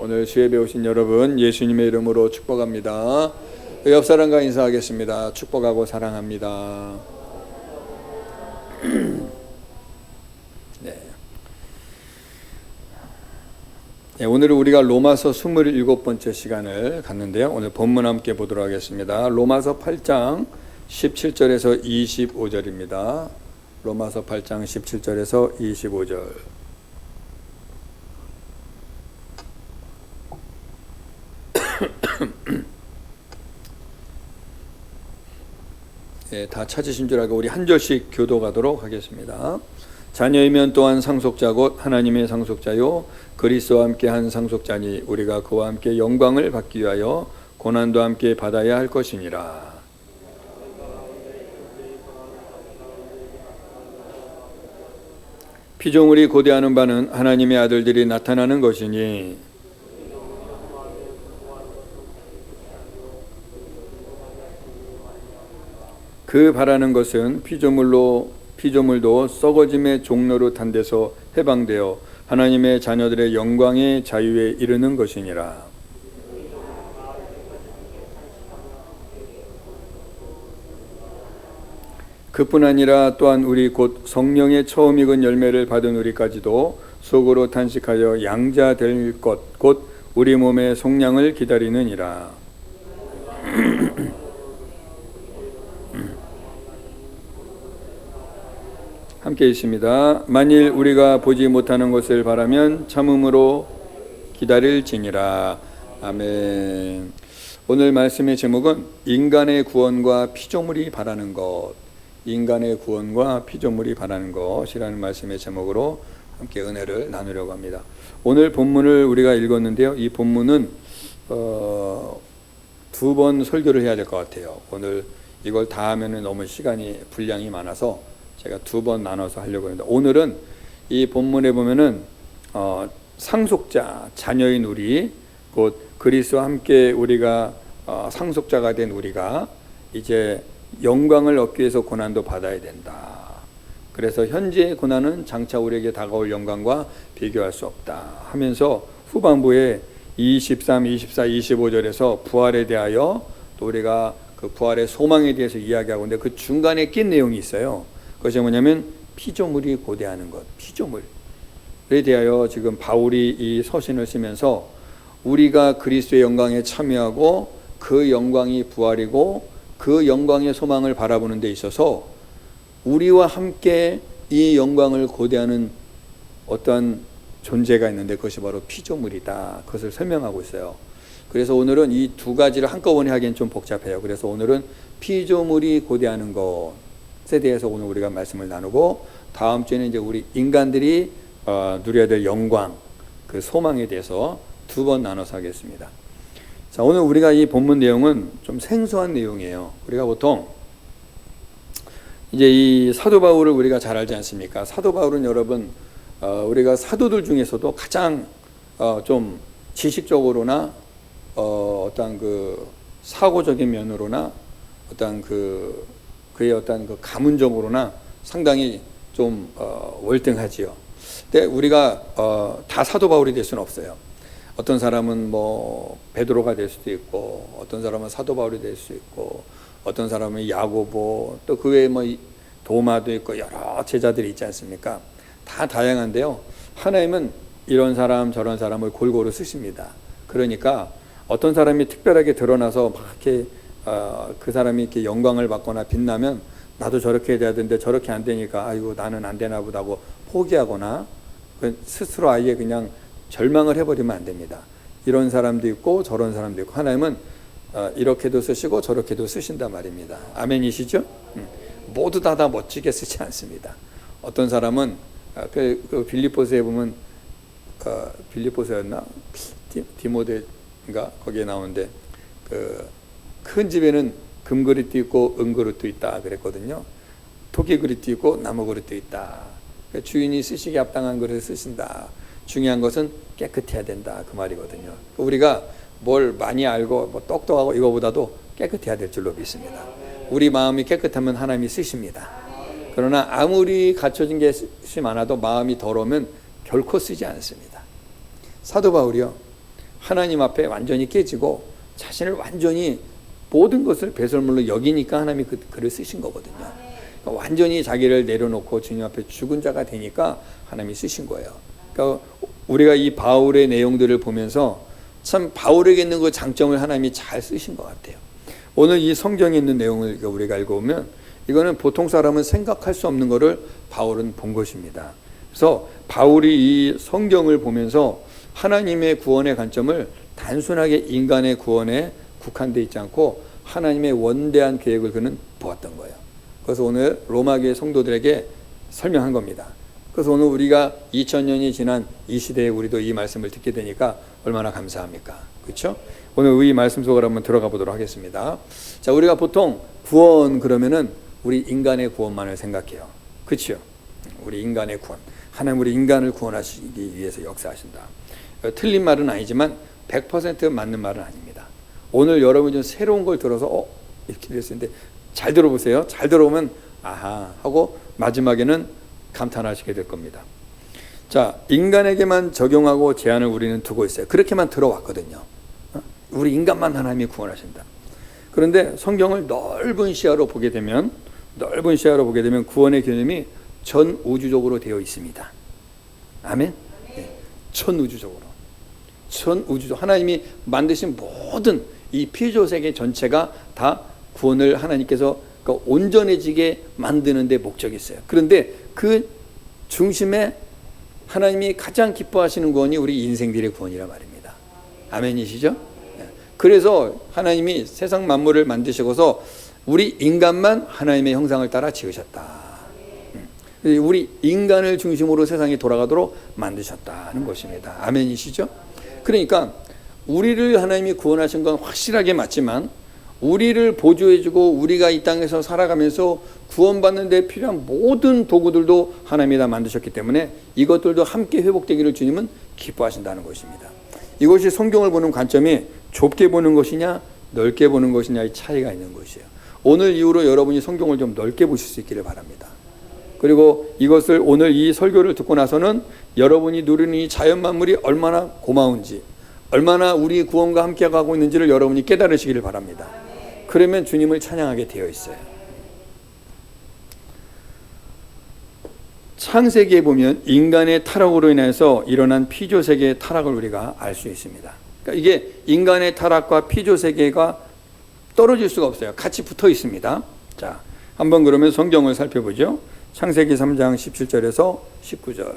오늘 수예배 오신 여러분 예수님의 이름으로 축복합니다. 옆 사람과 인사하겠습니다. 축복하고 사랑합니다. 네, 오늘은 우리가 로마서 27번째 시간을 갖는데요. 오늘 본문 함께 보도록 하겠습니다. 로마서 8장 17절에서 25절입니다. 로마서 8장 17절에서 25절. 네, 다 찾으신 줄 알고 우리 한 절씩 교도하도록 하겠습니다. 자녀이면 또한 상속자 곧 하나님의 상속자요 그리스도와 함께 한 상속자니 우리가 그와 함께 영광을 받기 위하여 고난도 함께 받아야 할 것이니라. 피조물이 고대하는 바는 하나님의 아들들이 나타나는 것이니 그 바라는 것은 피조물도 썩어짐의 종로로 탄 데서 해방되어 하나님의 자녀들의 영광의 자유에 이르는 것이니라. 그뿐 아니라 또한 우리 곧 성령의 처음 익은 열매를 받은 우리까지도 속으로 탄식하여 양자 될 것 곧 우리 몸의 속량을 기다리느니라. 함께 있습니다. 만일 우리가 보지 못하는 것을 바라면 참음으로 기다릴지니라. 아멘. 오늘 말씀의 제목은 인간의 구원과 피조물이 바라는 것, 인간의 구원과 피조물이 바라는 것이라는 말씀의 제목으로 함께 은혜를 나누려고 합니다. 오늘 본문을 우리가 읽었는데요. 이 본문은 두 번 설교를 해야 될 것 같아요. 오늘 이걸 다 하면 너무 분량이 많아서 제가 두 번 나눠서 하려고 합니다. 오늘은 이 본문에 보면은 상속자, 자녀인 우리, 곧 그리스도와 함께 우리가 상속자가 된 우리가 이제 영광을 얻기 위해서 고난도 받아야 된다. 그래서 현재의 고난은 장차 우리에게 다가올 영광과 비교할 수 없다 하면서 후반부에 23, 24, 25절에서 부활에 대하여 또 우리가 그 부활의 소망에 대해서 이야기하고 있는데 그 중간에 낀 내용이 있어요. 그것이 뭐냐면 피조물이 고대하는 것, 피조물에 대하여 지금 바울이 이 서신을 쓰면서 우리가 그리스도의 영광에 참여하고 그 영광이 부활이고 그 영광의 소망을 바라보는 데 있어서 우리와 함께 이 영광을 고대하는 어떤 존재가 있는데 그것이 바로 피조물이다. 그것을 설명하고 있어요. 그래서 오늘은 이 두 가지를 한꺼번에 하기엔 좀 복잡해요. 그래서 오늘은 피조물이 고대하는 것에 대해서 오늘 우리가 말씀을 나누고 다음 주에는 이제 우리 인간들이 누려야 될 영광, 그 소망에 대해서 두 번 나눠서 하겠습니다. 자, 오늘 우리가 이 본문 내용은 좀 생소한 내용이에요. 우리가 보통 이제 이 사도 바울을 우리가 잘 알지 않습니까? 사도 바울은 여러분 우리가 사도들 중에서도 가장 좀 지식적으로나 어떤 그 사고적인 면으로나 어떤 그의 어떤 그 가문적으로나 상당히 좀 월등하지요. 근데 우리가 다 사도 바울이 될 수는 없어요. 어떤 사람은 뭐 베드로가 될 수도 있고, 어떤 사람은 사도 바울이 될 수 있고, 어떤 사람은 야고보, 또 그 외에 뭐 도마도 있고 여러 제자들이 있지 않습니까? 다 다양한데요. 하나님은 이런 사람 저런 사람을 골고루 쓰십니다. 그러니까 어떤 사람이 특별하게 드러나서 막 이렇게 그 사람이 이렇게 영광을 받거나 빛나면 나도 저렇게 돼야 되는데 저렇게 안 되니까 아이고 나는 안 되나 보다 하고 포기하거나 스스로 아예 그냥 절망을 해버리면 안 됩니다. 이런 사람도 있고 저런 사람도 있고 하나님은 이렇게도 쓰시고 저렇게도 쓰신단 말입니다. 아멘이시죠? 모두 다 멋지게 쓰지 않습니다. 어떤 사람은 그 빌립보서에 보면 빌립보서였나? 디모데인가? 거기에 나오는데 그 큰 집에는 금그릇도 있고 은그릇도 있다 그랬거든요. 토기 그릇도 있고 나무 그릇도 있다. 주인이 쓰시기에 합당한 그릇을 쓰신다. 중요한 것은 깨끗해야 된다 그 말이거든요. 우리가 뭘 많이 알고 뭐 똑똑하고 이거보다도 깨끗해야 될 줄로 믿습니다. 우리 마음이 깨끗하면 하나님이 쓰십니다. 그러나 아무리 갖춰진 것이 많아도 마음이 더러우면 결코 쓰지 않습니다. 사도 바울이요, 하나님 앞에 완전히 깨지고 자신을 완전히 모든 것을 배설물로 여기니까 하나님이 그를 쓰신 거거든요. 그러니까 완전히 자기를 내려놓고 주님 앞에 죽은 자가 되니까 하나님이 쓰신 거예요. 그러니까 우리가 이 바울의 내용들을 보면서 참 바울에게 있는 그 장점을 하나님이 잘 쓰신 것 같아요. 오늘 이 성경에 있는 내용을 우리가 알고 보면 이거는 보통 사람은 생각할 수 없는 것을 바울은 본 것입니다. 그래서 바울이 이 성경을 보면서 하나님의 구원의 관점을 단순하게 인간의 구원에 국한되어 있지 않고 하나님의 원대한 계획을 그는 보았던 거예요. 그래서 오늘 로마교회 성도들에게 설명한 겁니다. 그래서 오늘 우리가 2000년이 지난 이 시대에 우리도 이 말씀을 듣게 되니까 얼마나 감사합니까? 그렇죠? 오늘 이 말씀 속으로 한번 들어가 보도록 하겠습니다. 자, 우리가 보통 구원 그러면은 우리 인간의 구원만을 생각해요. 그렇죠? 우리 인간의 구원. 하나님 우리 인간을 구원하시기 위해서 역사하신다. 틀린 말은 아니지만 100% 맞는 말은 아닙니다. 오늘 여러분이 좀 새로운 걸 들어서 이렇게 됐는데 잘 들어보세요. 잘 들어보면 아하 하고 마지막에는 감탄하시게 될 겁니다. 자, 인간에게만 적용하고 제한을 우리는 두고 있어요. 그렇게만 들어왔거든요. 우리 인간만 하나님이 구원하신다. 그런데 성경을 넓은 시야로 보게 되면 구원의 개념이 전 우주적으로 되어 있습니다. 아멘. 네. 전 우주적으로 하나님이 만드신 모든 이 피조 세계 전체가 다 구원을 하나님께서 온전해지게 만드는 데 목적이 있어요. 그런데 그 중심에 하나님이 가장 기뻐하시는 구원이 우리 인생들의 구원이라 말입니다. 아멘이시죠? 그래서 하나님이 세상 만물을 만드시고서 우리 인간만 하나님의 형상을 따라 지으셨다. 우리 인간을 중심으로 세상이 돌아가도록 만드셨다는 것입니다. 아멘이시죠? 그러니까 우리를 하나님이 구원하신 건 확실하게 맞지만 우리를 보조해주고 우리가 이 땅에서 살아가면서 구원받는 데 필요한 모든 도구들도 하나님이 다 만드셨기 때문에 이것들도 함께 회복되기를 주님은 기뻐하신다는 것입니다. 이것이 성경을 보는 관점이 좁게 보는 것이냐 넓게 보는 것이냐의 차이가 있는 것이에요. 오늘 이후로 여러분이 성경을 좀 넓게 보실 수 있기를 바랍니다. 그리고 이것을 오늘 이 설교를 듣고 나서는 여러분이 누리는 이 자연 만물이 얼마나 고마운지, 얼마나 우리 구원과 함께 가고 있는지를 여러분이 깨달으시기를 바랍니다. 그러면 주님을 찬양하게 되어 있어요. 창세기에 보면 인간의 타락으로 인해서 일어난 피조세계의 타락을 우리가 알 수 있습니다. 그러니까 이게 인간의 타락과 피조세계가 떨어질 수가 없어요. 같이 붙어 있습니다. 자, 한번 그러면 성경을 살펴보죠. 창세기 3장 17절에서 19절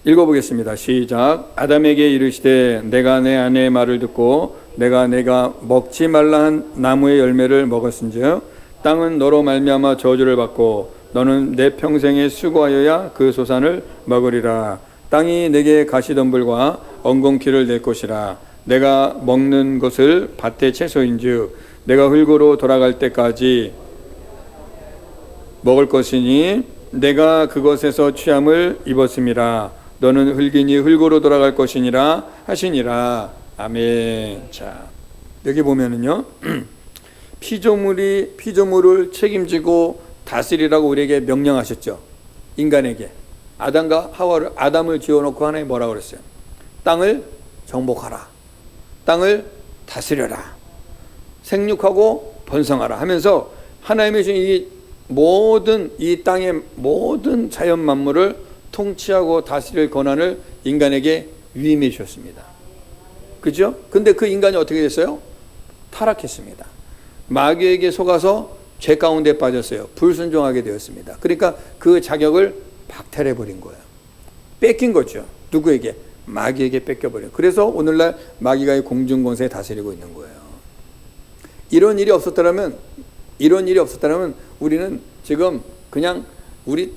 읽어보겠습니다. 시작. 아담에게 이르시되 내가 내 아내의 말을 듣고 내가 먹지 말라 한 나무의 열매를 먹었은즉 땅은 너로 말미암아 저주를 받고 너는 내 평생에 수고하여야 그 소산을 먹으리라. 땅이 내게 가시덤불과 엉겅퀴를 낼 것이라. 내가 먹는 것을 밭의 채소인즉 내가 흙으로 돌아갈 때까지 먹을 것이니 내가 그것에서 취함을 입었음이라. 너는 흙이니 흙으로 돌아갈 것이니라 하시니라. 아멘. 자, 여기 보면은요 피조물을 책임지고 다스리라고 우리에게 명령하셨죠. 인간에게 아담을 지어놓고 하나님 뭐라고 그랬어요? 땅을 정복하라, 땅을 다스려라, 생육하고 번성하라 하면서 하나님의 주신 이 땅의 모든 자연 만물을 통치하고 다스릴 권한을 인간에게 위임해 주셨습니다. 그죠? 근데 그 인간이 어떻게 됐어요? 타락했습니다. 마귀에게 속아서 죄 가운데 빠졌어요. 불순종하게 되었습니다. 그러니까 그 자격을 박탈해 버린 거예요. 뺏긴 거죠. 누구에게? 마귀에게 뺏겨버려요. 그래서 오늘날 마귀가 이 공중권세에 다스리고 있는 거예요. 이런 일이 없었다면 우리는 지금 그냥 우리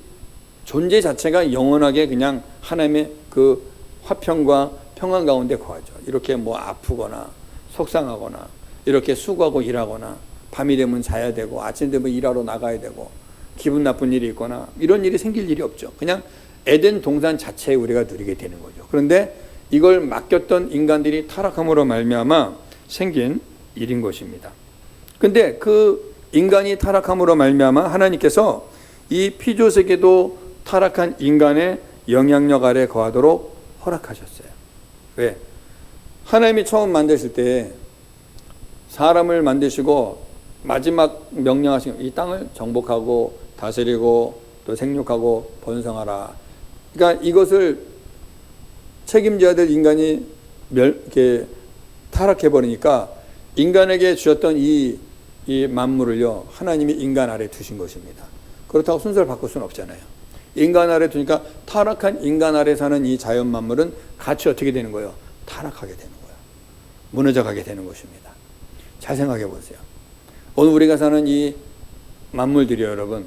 존재 자체가 영원하게 그냥 하나님의 그 화평과 평안 가운데 거하죠. 이렇게 아프거나 속상하거나 이렇게 수고하고 일하거나 밤이 되면 자야 되고 아침 되면 일하러 나가야 되고 기분 나쁜 일이 있거나 이런 일이 생길 일이 없죠. 그냥 에덴 동산 자체에 우리가 누리게 되는 거죠. 그런데 이걸 맡겼던 인간들이 타락함으로 말미암아 생긴 일인 것입니다. 근데 그 인간이 타락함으로 말미암아 하나님께서 이 피조세계도 타락한 인간의 영향력 아래 거하도록 허락하셨어요. 왜? 하나님이 처음 만드실 때 사람을 만드시고 마지막 명령하신 이 땅을 정복하고 다스리고 또 생육하고 번성하라. 그러니까 이것을 책임져야 될 인간이 이렇게 타락해버리니까 인간에게 주셨던 이 만물을요, 하나님이 인간 아래 두신 것입니다. 그렇다고 순서를 바꿀 수는 없잖아요. 인간 아래 두니까 타락한 인간 아래 사는 이 자연 만물은 같이 어떻게 되는 거예요? 타락하게 되는 거예요. 무너져 가게 되는 것입니다. 잘 생각해 보세요. 오늘 우리가 사는 이 만물들이요, 여러분,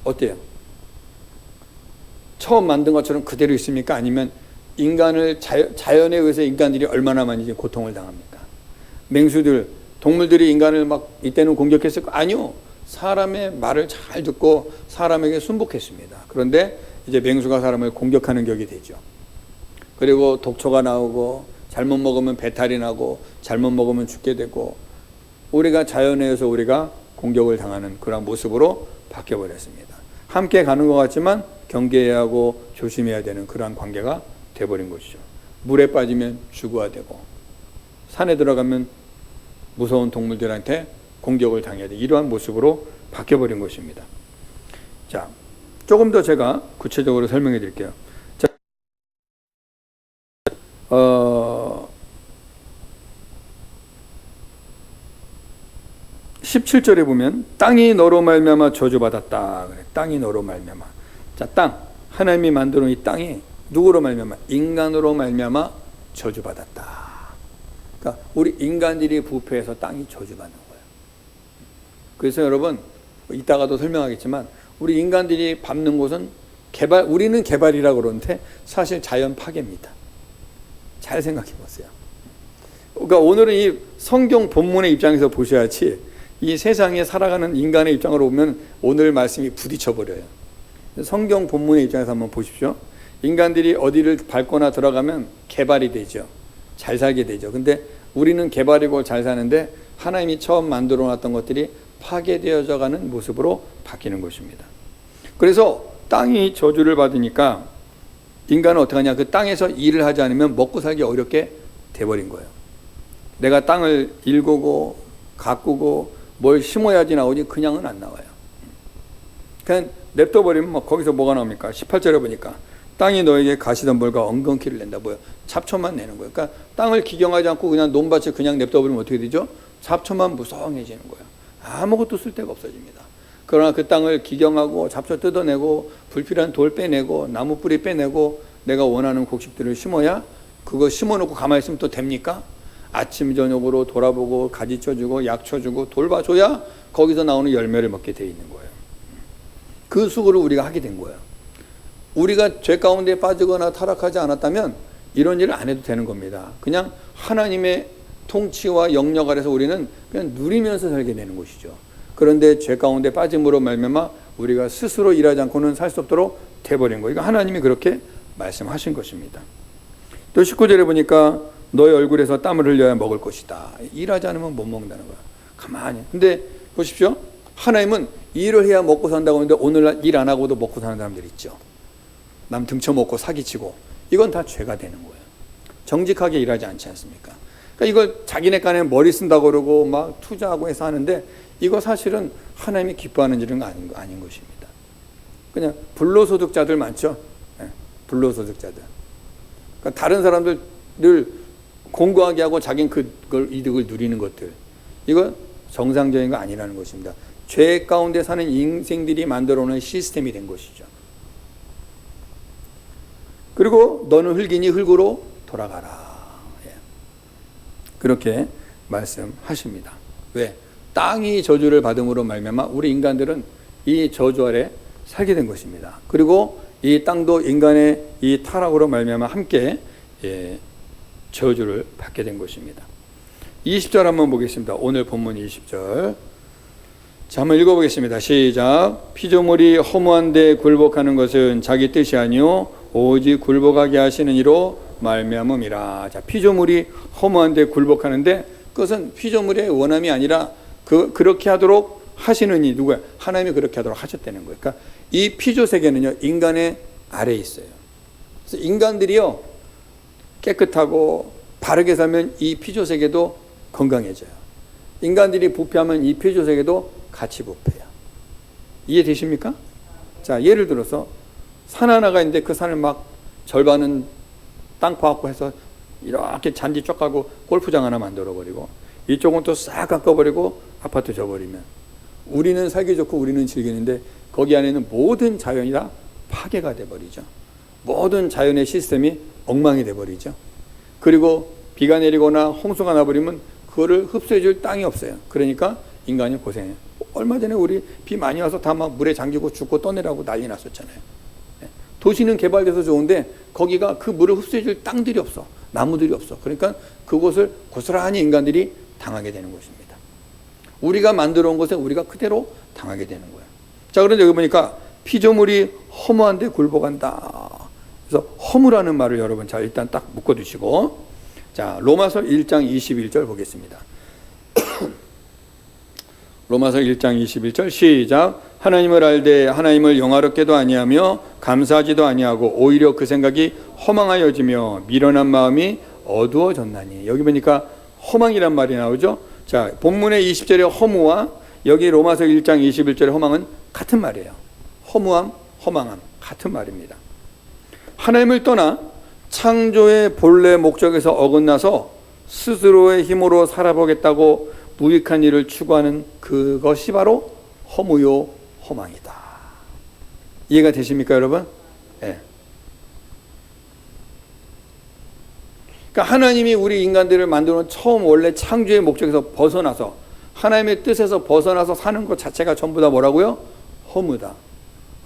어때요? 처음 만든 것처럼 그대로 있습니까? 아니면 인간을 자연에 의해서 인간들이 얼마나 많이 고통을 당합니까? 맹수들, 동물들이 인간을 막 이때는 공격했을까? 아니요. 사람의 말을 잘 듣고 사람에게 순복했습니다. 그런데 이제 맹수가 사람을 공격하는 격이 되죠. 그리고 독초가 나오고 잘못 먹으면 배탈이 나고 잘못 먹으면 죽게 되고 우리가 자연에 의해서 우리가 공격을 당하는 그런 모습으로 바뀌어버렸습니다. 함께 가는 것 같지만 경계해야 하고 조심해야 되는 그러한 관계가 돼버린 것이죠. 물에 빠지면 죽어야 되고 산에 들어가면 무서운 동물들한테 공격을 당해야 돼. 이러한 모습으로 바뀌어버린 것입니다. 자, 조금 더 제가 구체적으로 설명해 드릴게요. 자, 17절에 보면 땅이 너로 말미암아 저주받았다. 그래. 땅이 너로 말미암아. 자, 땅. 하나님이 만들어 놓은 이 땅이 누구로 말미암아? 인간으로 말미암아 저주받았다. 그러니까 우리 인간들이 부패해서 땅이 저주받는 거예요. 그래서 여러분, 이따가도 설명하겠지만 우리 인간들이 밟는 곳은 우리는 개발이라고 그러는데 사실 자연 파괴입니다. 잘 생각해 보세요. 그러니까 오늘은 이 성경 본문의 입장에서 보셔야지 이 세상에 살아가는 인간의 입장으로 보면 오늘 말씀이 부딪혀 버려요. 성경 본문의 입장에서 한번 보십시오. 인간들이 어디를 밟거나 들어가면 개발이 되죠. 잘 살게 되죠. 근데 우리는 개발이고 잘 사는데 하나님이 처음 만들어 놨던 것들이 파괴되어져 가는 모습으로 바뀌는 것입니다. 그래서 땅이 저주를 받으니까 인간은 어떻게 하냐? 그 땅에서 일을 하지 않으면 먹고 살기 어렵게 돼버린 거예요. 내가 땅을 일구고 가꾸고 뭘 심어야지 나오지 그냥은 안 나와요. 그냥 냅둬버리면 거기서 뭐가 나옵니까? 18절에 보니까 땅이 너에게 가시덤불과 엉겅퀴를 낸다. 뭐예요? 잡초만 내는 거예요. 그러니까 땅을 기경하지 않고 그냥 논밭을 그냥 냅둬버리면 어떻게 되죠? 잡초만 무성해지는 거예요. 아무것도 쓸 데가 없어집니다. 그러나 그 땅을 기경하고 잡초 뜯어내고 불필요한 돌 빼내고 나무 뿌리 빼내고 내가 원하는 곡식들을 심어야 그거 심어놓고 가만히 있으면 또 됩니까? 아침 저녁으로 돌아보고 가지 쳐주고 약 쳐주고 돌봐줘야 거기서 나오는 열매를 먹게 돼 있는 거예요. 그 수고를 우리가 하게 된 거예요. 우리가 죄 가운데 빠지거나 타락하지 않았다면 이런 일을 안 해도 되는 겁니다. 그냥 하나님의 통치와 영역 아래서 우리는 그냥 누리면서 살게 되는 것이죠. 그런데 죄 가운데 빠짐으로 말미암아 우리가 스스로 일하지 않고는 살 수 없도록 돼버린 거예요. 이거 하나님이 그렇게 말씀하신 것입니다. 또 19절에 보니까 너의 얼굴에서 땀을 흘려야 먹을 것이다. 일하지 않으면 못 먹는다는 거야. 가만히. 근데 보십시오. 하나님은 일을 해야 먹고 산다고 하는데 오늘날 일 안 하고도 먹고 사는 사람들 있죠. 남 등쳐먹고 사기치고 이건 다 죄가 되는 거예요. 정직하게 일하지 않지 않습니까? 그러니까 이걸 자기네 간에 머리 쓴다고 그러고 막 투자하고 해서 하는데 이거 사실은 하나님이 기뻐하는 일은 아닌 것입니다. 그냥 불로소득자들 많죠. 네, 불로소득자들. 그러니까 다른 사람들을 공고하게 하고 자기는 그걸 이득을 누리는 것들. 이거 정상적인 거 아니라는 것입니다. 죄 가운데 사는 인생들이 만들어 놓은 시스템이 된 것이죠. 그리고 너는 흙이니 흙으로 돌아가라. 예. 그렇게 말씀하십니다. 왜? 땅이 저주를 받음으로 말미암아 우리 인간들은 이 저주 아래 살게 된 것입니다. 그리고 이 땅도 인간의 이 타락으로 말미암아 함께 저주를 받게 된 것입니다. 20절 한번 보겠습니다. 오늘 본문 20절. 자, 한번 읽어보겠습니다. 시작. 피조물이 허무한데 굴복하는 것은 자기 뜻이 아니요 오직 굴복하게 하시는 이로 말미암음이라. 자, 피조물이 허무한데 굴복하는데 그것은 피조물의 원함이 아니라 그렇게 하도록 하시는 이 누구야? 하나님이 그렇게 하도록 하셨다는 거예요. 그러니까 이 피조 세계는요 인간의 아래에 있어요. 그래서 인간들이요 깨끗하고 바르게 살면 이 피조 세계도 건강해져요. 인간들이 부패하면 이 피조 세계도 같이 부패해요. 이해되십니까? 자, 예를 들어서 산 하나가 있는데 그 산을 막 절반은 땅 파갖고 해서 이렇게 잔디 쫙 하고 골프장 하나 만들어버리고 이쪽은 또 싹 깎아버리고 아파트 져버리면 우리는 살기 좋고 우리는 즐기는데 거기 안에는 모든 자연이 다 파괴가 돼버리죠. 모든 자연의 시스템이 엉망이 돼버리죠. 그리고 비가 내리거나 홍수가 나버리면 그거를 흡수해줄 땅이 없어요. 그러니까 인간이 고생해요. 얼마 전에 우리 비 많이 와서 다 막 물에 잠기고 죽고 떠내라고 난리 났었잖아요. 도시는 개발돼서 좋은데 거기가 그 물을 흡수해줄 땅들이 없어. 나무들이 없어. 그러니까 그곳을 고스란히 인간들이 당하게 되는 것입니다. 우리가 만들어 온 것에 우리가 그대로 당하게 되는 거예요. 자, 그런데 여기 보니까 피조물이 허무한데 굴복한다. 그래서 허무라는 말을 여러분 자 일단 딱 묶어두시고, 자, 로마서 1장 21절 보겠습니다. 로마서 1장 21절 시작. 하나님을 알되 하나님을 영화롭게도 아니하며 감사하지도 아니하고 오히려 그 생각이 허망하여지며 미련한 마음이 어두워졌나니. 여기 보니까 허망이란 말이 나오죠. 자, 본문의 20절의 허무와 여기 로마서 1장 21절의 허망은 같은 말이에요. 허무함, 허망함 같은 말입니다. 하나님을 떠나 창조의 본래 목적에서 어긋나서 스스로의 힘으로 살아보겠다고 무익한 일을 추구하는 그것이 바로 허무요 허망이다. 이해가 되십니까, 여러분? 네. 그러니까 하나님이 우리 인간들을 만드는 처음 원래 창조의 목적에서 벗어나서 하나님의 뜻에서 벗어나서 사는 것 자체가 전부 다 뭐라고요? 허무다.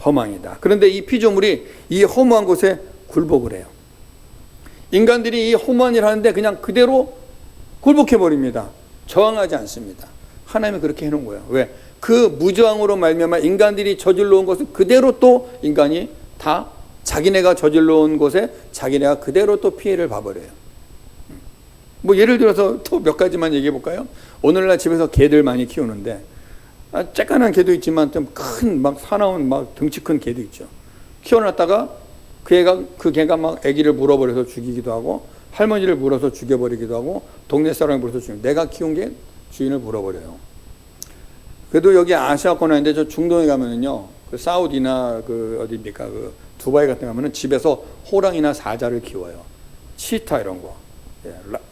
허망이다. 그런데 이 피조물이 이 허무한 곳에 굴복을 해요. 인간들이 이 허무한 일을 하는데 그냥 그대로 굴복해버립니다. 저항하지 않습니다. 하나님이 그렇게 해놓은 거예요. 왜? 그 무저항으로 말미암아 인간들이 저질러 온 것을 그대로 또 인간이 다 자기네가 저질러 온 곳에 자기네가 그대로 또 피해를 봐버려요. 뭐 예를 들어서 또 몇 가지만 얘기해 볼까요? 오늘날 집에서 개들 많이 키우는데 쬐깐한 개도 있지만 좀 큰 막 사나운 막 덩치 큰 개도 있죠. 키워놨다가 그 개가 막 아기를 물어버려서 죽이기도 하고 할머니를 물어서 죽여버리기도 하고 동네 사람을 물어서 죽이고 내가 키운 게 주인을 물어버려요. 그래도 여기 아시아권에 있는데 저 중동에 가면은요, 그 사우디나 그 어디입니까, 그 두바이 같은 데 가면은 집에서 호랑이나 사자를 키워요. 치타 이런 거,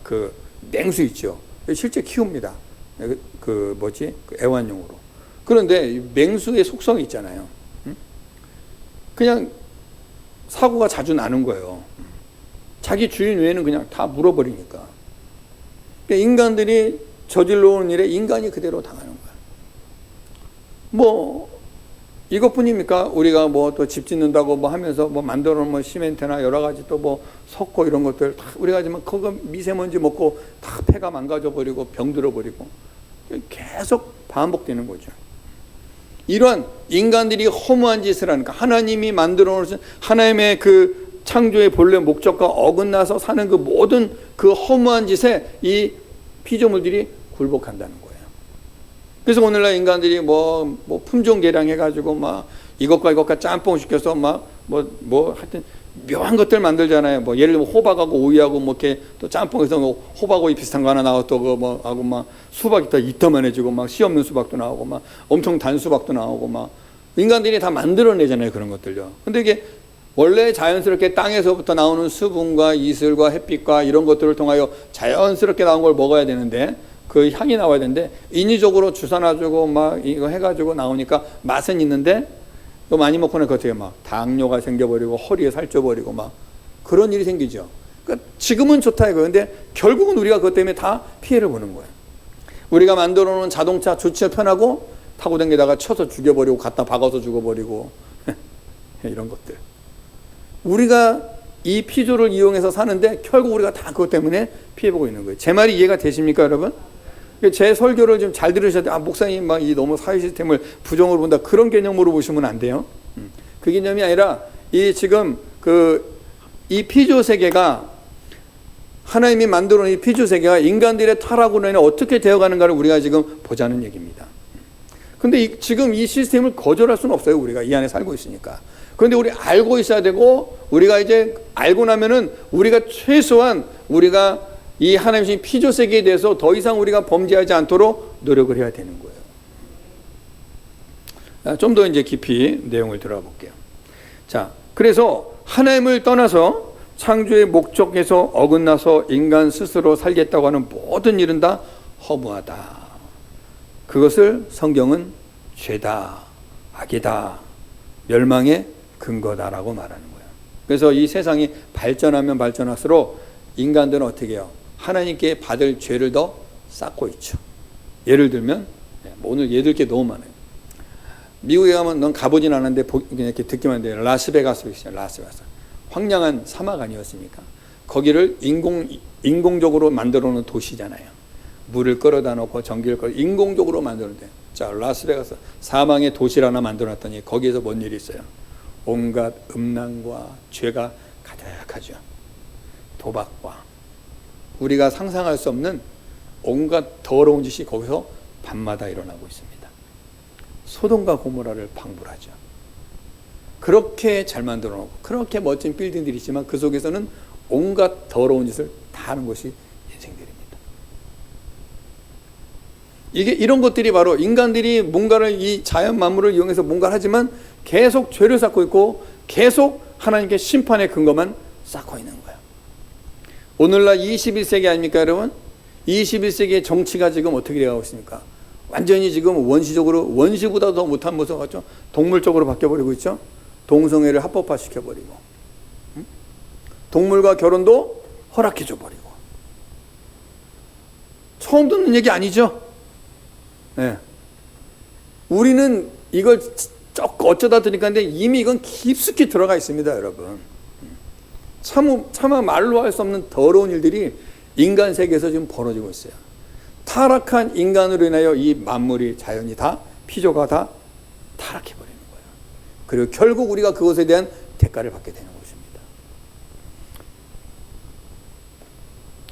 그 맹수 있죠. 실제 키웁니다. 그 애완용으로. 그런데 맹수의 속성이 있잖아요. 그냥 사고가 자주 나는 거예요. 자기 주인 외에는 그냥 다 물어버리니까. 그러니까 인간들이 저질러 오는 일에 인간이 그대로 당하는 거예요. 뭐 이것뿐입니까? 우리가 뭐 또 집 짓는다고 뭐 하면서 뭐 만들어 놓은 뭐 시멘트나 여러 가지 또 뭐 석고 이런 것들 다 우리가 하지만 그거 미세먼지 먹고 다 폐가 망가져 버리고 병들어 버리고 계속 반복되는 거죠. 이러한 인간들이 허무한 짓을 하니까 하나님이 만들어 놓으신 하나님의 그 창조의 본래 목적과 어긋나서 사는 그 모든 그 허무한 짓에 이 피조물들이 굴복한다는 거예요. 그래서 오늘날 인간들이 뭐 품종 개량해가지고 막 이것과 짬뽕 시켜서 하여튼 묘한 것들 만들잖아요. 뭐 예를 들면 호박하고 오이하고 뭐 이렇게 또 짬뽕에서 뭐 호박 오이 비슷한 거 하나 나왔고 또 뭐 하고 막 수박이 또 이따만해지고 막 씨 없는 수박도 나오고 막 엄청 단 수박도 나오고 막 인간들이 다 만들어내잖아요, 그런 것들요. 근데 이게 원래 자연스럽게 땅에서부터 나오는 수분과 이슬과 햇빛과 이런 것들을 통하여 자연스럽게 나온 걸 먹어야 되는데 그 향이 나와야 되는데 인위적으로 주사놔주고 막 이거 해가지고 나오니까 맛은 있는데 또 많이 먹고는 그 어떻게 막 당뇨가 생겨버리고 허리에 살쪄버리고 막 그런 일이 생기죠. 그러니까 지금은 좋다 이거. 근데 결국은 우리가 그것 때문에 다 피해를 보는 거예요. 우리가 만들어 놓은 자동차 좋지 편하고 타고 다니다가 쳐서 죽여버리고 갖다 박아서 죽어버리고 이런 것들. 우리가 이 피조를 이용해서 사는데 결국 우리가 다 그것 때문에 피해보고 있는 거예요. 제 말이 이해가 되십니까, 여러분? 제 설교를 좀 잘 들으셔야 돼요. 목사님 막 이 너무 사회 시스템을 부정으로 본다 그런 개념으로 보시면 안 돼요. 그 개념이 아니라 이 지금 이 피조 세계가 하나님이 만들어 놓은 이 피조 세계가 인간들의 타락으로 인해 어떻게 되어가는가를 우리가 지금 보자는 얘기입니다. 근데 지금 이 시스템을 거절할 수는 없어요. 우리가 이 안에 살고 있으니까. 그런데 우리 알고 있어야 되고, 우리가 이제 알고 나면은 우리가 최소한 우리가 이 하나님 주신 피조세계에 대해서 더 이상 우리가 범죄하지 않도록 노력을 해야 되는 거예요. 좀 더 이제 깊이 내용을 들어가 볼게요. 자, 그래서 하나님을 떠나서 창조의 목적에서 어긋나서 인간 스스로 살겠다고 하는 모든 일은 다 허무하다. 그것을 성경은 죄다, 악이다, 멸망의 근거다라고 말하는 거예요. 그래서 이 세상이 발전하면 발전할수록 인간들은 어떻게 해요? 하나님께 받을 죄를 더 쌓고 있죠. 예를 들면, 오늘 예들 게 너무 많아요. 미국에 가면, 넌 가보진 않았는데 이렇게 듣기만 돼요. 라스베가스 있어요. 라스베가스. 황량한 사막 아니었습니까? 거기를 인공적으로 만들어 놓은 도시잖아요. 물을 끌어다 놓고 전기를 끌어 인공적으로 만들어 놓은. 자, 라스베가스 사망의 도시를 하나 만들어 놨더니 거기에서 뭔 일이 있어요? 온갖 음란과 죄가 가득하죠. 도박과 우리가 상상할 수 없는 온갖 더러운 짓이 거기서 밤마다 일어나고 있습니다. 소돔과 고모라를 방불하죠. 그렇게 잘 만들어 놓고 그렇게 멋진 빌딩들이 있지만 그 속에서는 온갖 더러운 짓을 다 하는 것이 인생들입니다. 이게 이런 것들이 바로 인간들이 뭔가를 이 자연 만물을 이용해서 뭔가를 하지만 계속 죄를 쌓고 있고 계속 하나님께 심판의 근거만 쌓고 있는 거예요. 오늘날 21세기 아닙니까, 여러분? 21세기의 정치가 지금 어떻게 되어 있습니까? 완전히 지금 원시적으로, 원시보다 더 못한 모습 같죠? 동물적으로 바뀌어버리고 있죠? 동성애를 합법화 시켜버리고, 동물과 결혼도 허락해줘버리고. 처음 듣는 얘기 아니죠? 네. 우리는 이걸 어쩌다 드니까 이미 이건 깊숙이 들어가 있습니다, 여러분. 차마 말로 할 수 없는 더러운 일들이 인간 세계에서 지금 벌어지고 있어요. 타락한 인간으로 인하여 이 만물이, 자연이 다, 피조가 다 타락해버리는 거예요. 그리고 결국 우리가 그것에 대한 대가를 받게 되는 것입니다.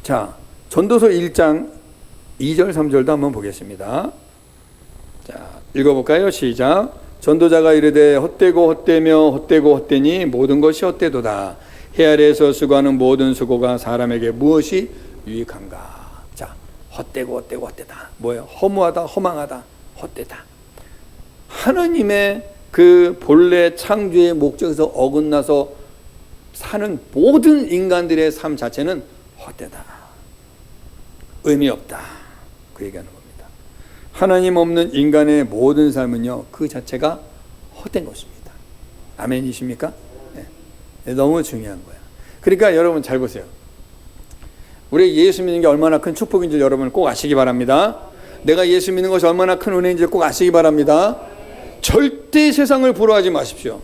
자, 전도서 1장 2절 3절도 한번 보겠습니다. 자, 읽어볼까요? 시작. 전도자가 이르되 헛되고 헛되며 헛되고 헛되니 모든 것이 헛되도다. 해 아래에서 수고하는 모든 수고가 사람에게 무엇이 유익한가? 자, 헛되고 헛되고 헛되다. 뭐예요? 허무하다, 허망하다, 헛되다. 하나님의 그 본래 창조의 목적에서 어긋나서 사는 모든 인간들의 삶 자체는 헛되다. 의미 없다. 그 얘기하는 겁니다. 하나님 없는 인간의 모든 삶은요, 그 자체가 헛된 것입니다. 아멘이십니까? 네. 너무 중요한 거예요. 그러니까 여러분 잘 보세요. 우리 예수 믿는 게 얼마나 큰 축복인지 여러분 꼭 아시기 바랍니다. 내가 예수 믿는 것이 얼마나 큰 은혜인지 꼭 아시기 바랍니다. 절대 세상을 부러워하지 마십시오.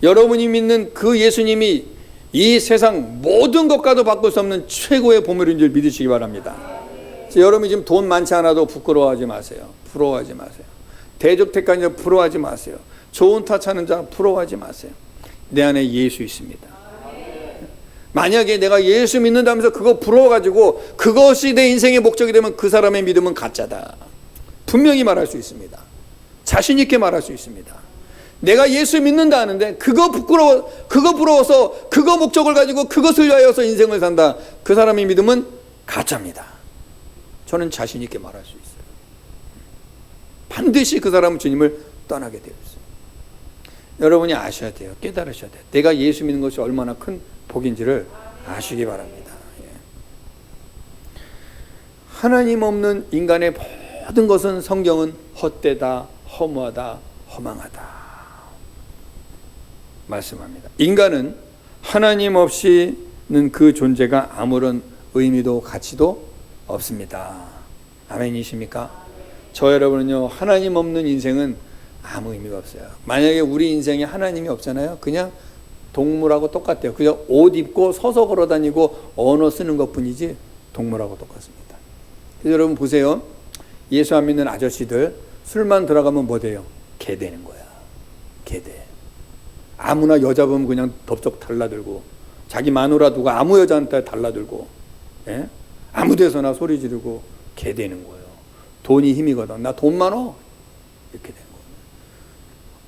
여러분이 믿는 그 예수님이 이 세상 모든 것과도 바꿀 수 없는 최고의 보물인 줄 믿으시기 바랍니다. 여러분이 지금 돈 많지 않아도 부끄러워하지 마세요. 부러워하지 마세요. 대적택한 자 부러워하지 마세요. 좋은 타 차는 자 부러워하지 마세요. 내 안에 예수 있습니다. 만약에 내가 예수 믿는다면서 그거 부러워가지고 그것이 내 인생의 목적이 되면 그 사람의 믿음은 가짜다. 분명히 말할 수 있습니다. 자신 있게 말할 수 있습니다. 내가 예수 믿는다 하는데 그거 부러워서 그거 목적을 가지고 그것을 위하여서 인생을 산다. 그 사람의 믿음은 가짜입니다. 저는 자신 있게 말할 수 있어요. 반드시 그 사람은 주님을 떠나게 되어 있어요. 여러분이 아셔야 돼요. 깨달으셔야 돼요. 내가 예수 믿는 것이 얼마나 큰 복인지를 아시기 바랍니다. 하나님 없는 인간의 모든 것은 성경은 헛되다, 허무하다, 허망하다 말씀합니다. 인간은 하나님 없이는 그 존재가 아무런 의미도 가치도 없습니다. 아멘이십니까? 저 여러분은요, 하나님 없는 인생은 아무 의미가 없어요. 만약에 우리 인생에 하나님이 없잖아요. 그냥 동물하고 똑같아요. 그냥 옷 입고 서서 걸어 다니고 언어 쓰는 것 뿐이지 동물하고 똑같습니다. 그래서 여러분 보세요. 예수 안 믿는 아저씨들 술만 들어가면 뭐 돼요? 개 되는 거야. 개 돼. 아무나 여자 보면 그냥 덥석 달라들고 자기 마누라 두고 아무 여자한테 달라들고, 예? 아무 데서나 소리 지르고 개 되는 거예요. 돈이 힘이거든. 나 돈 많어. 이렇게 되는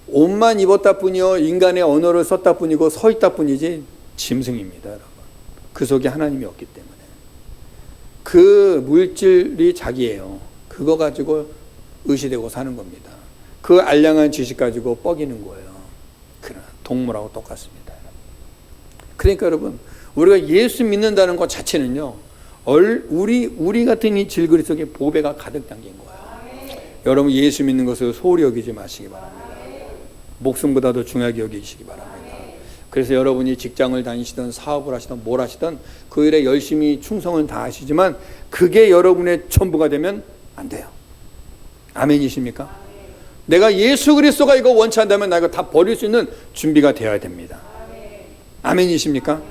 거예요. 옷만 입었다 뿐이요 인간의 언어를 썼다 뿐이고 서 있다 뿐이지 짐승입니다, 여러분. 그 속에 하나님이 없기 때문에. 그 물질이 자기예요. 그거 가지고 의시되고 사는 겁니다. 그 알량한 지식 가지고 뻐기는 거예요. 그러나 동물하고 똑같습니다. 그러니까 여러분, 우리가 예수 믿는다는 것 자체는요, 우리 같은 이 질그리 속에 보배가 가득 담긴 거예요. 여러분, 예수 믿는 것을 소홀히 여기지 마시기 바랍니다. 목숨보다도 중요하게 여기시기 바랍니다. 그래서 여러분이 직장을 다니시든 사업을 하시든 뭘 하시든 그 일에 열심히 충성은 다 하시지만 그게 여러분의 전부가 되면 안 돼요. 아멘이십니까? 내가 예수 그리스도가 이거 원치 않다면 나 이거 다 버릴 수 있는 준비가 되어야 됩니다. 아멘이십니까?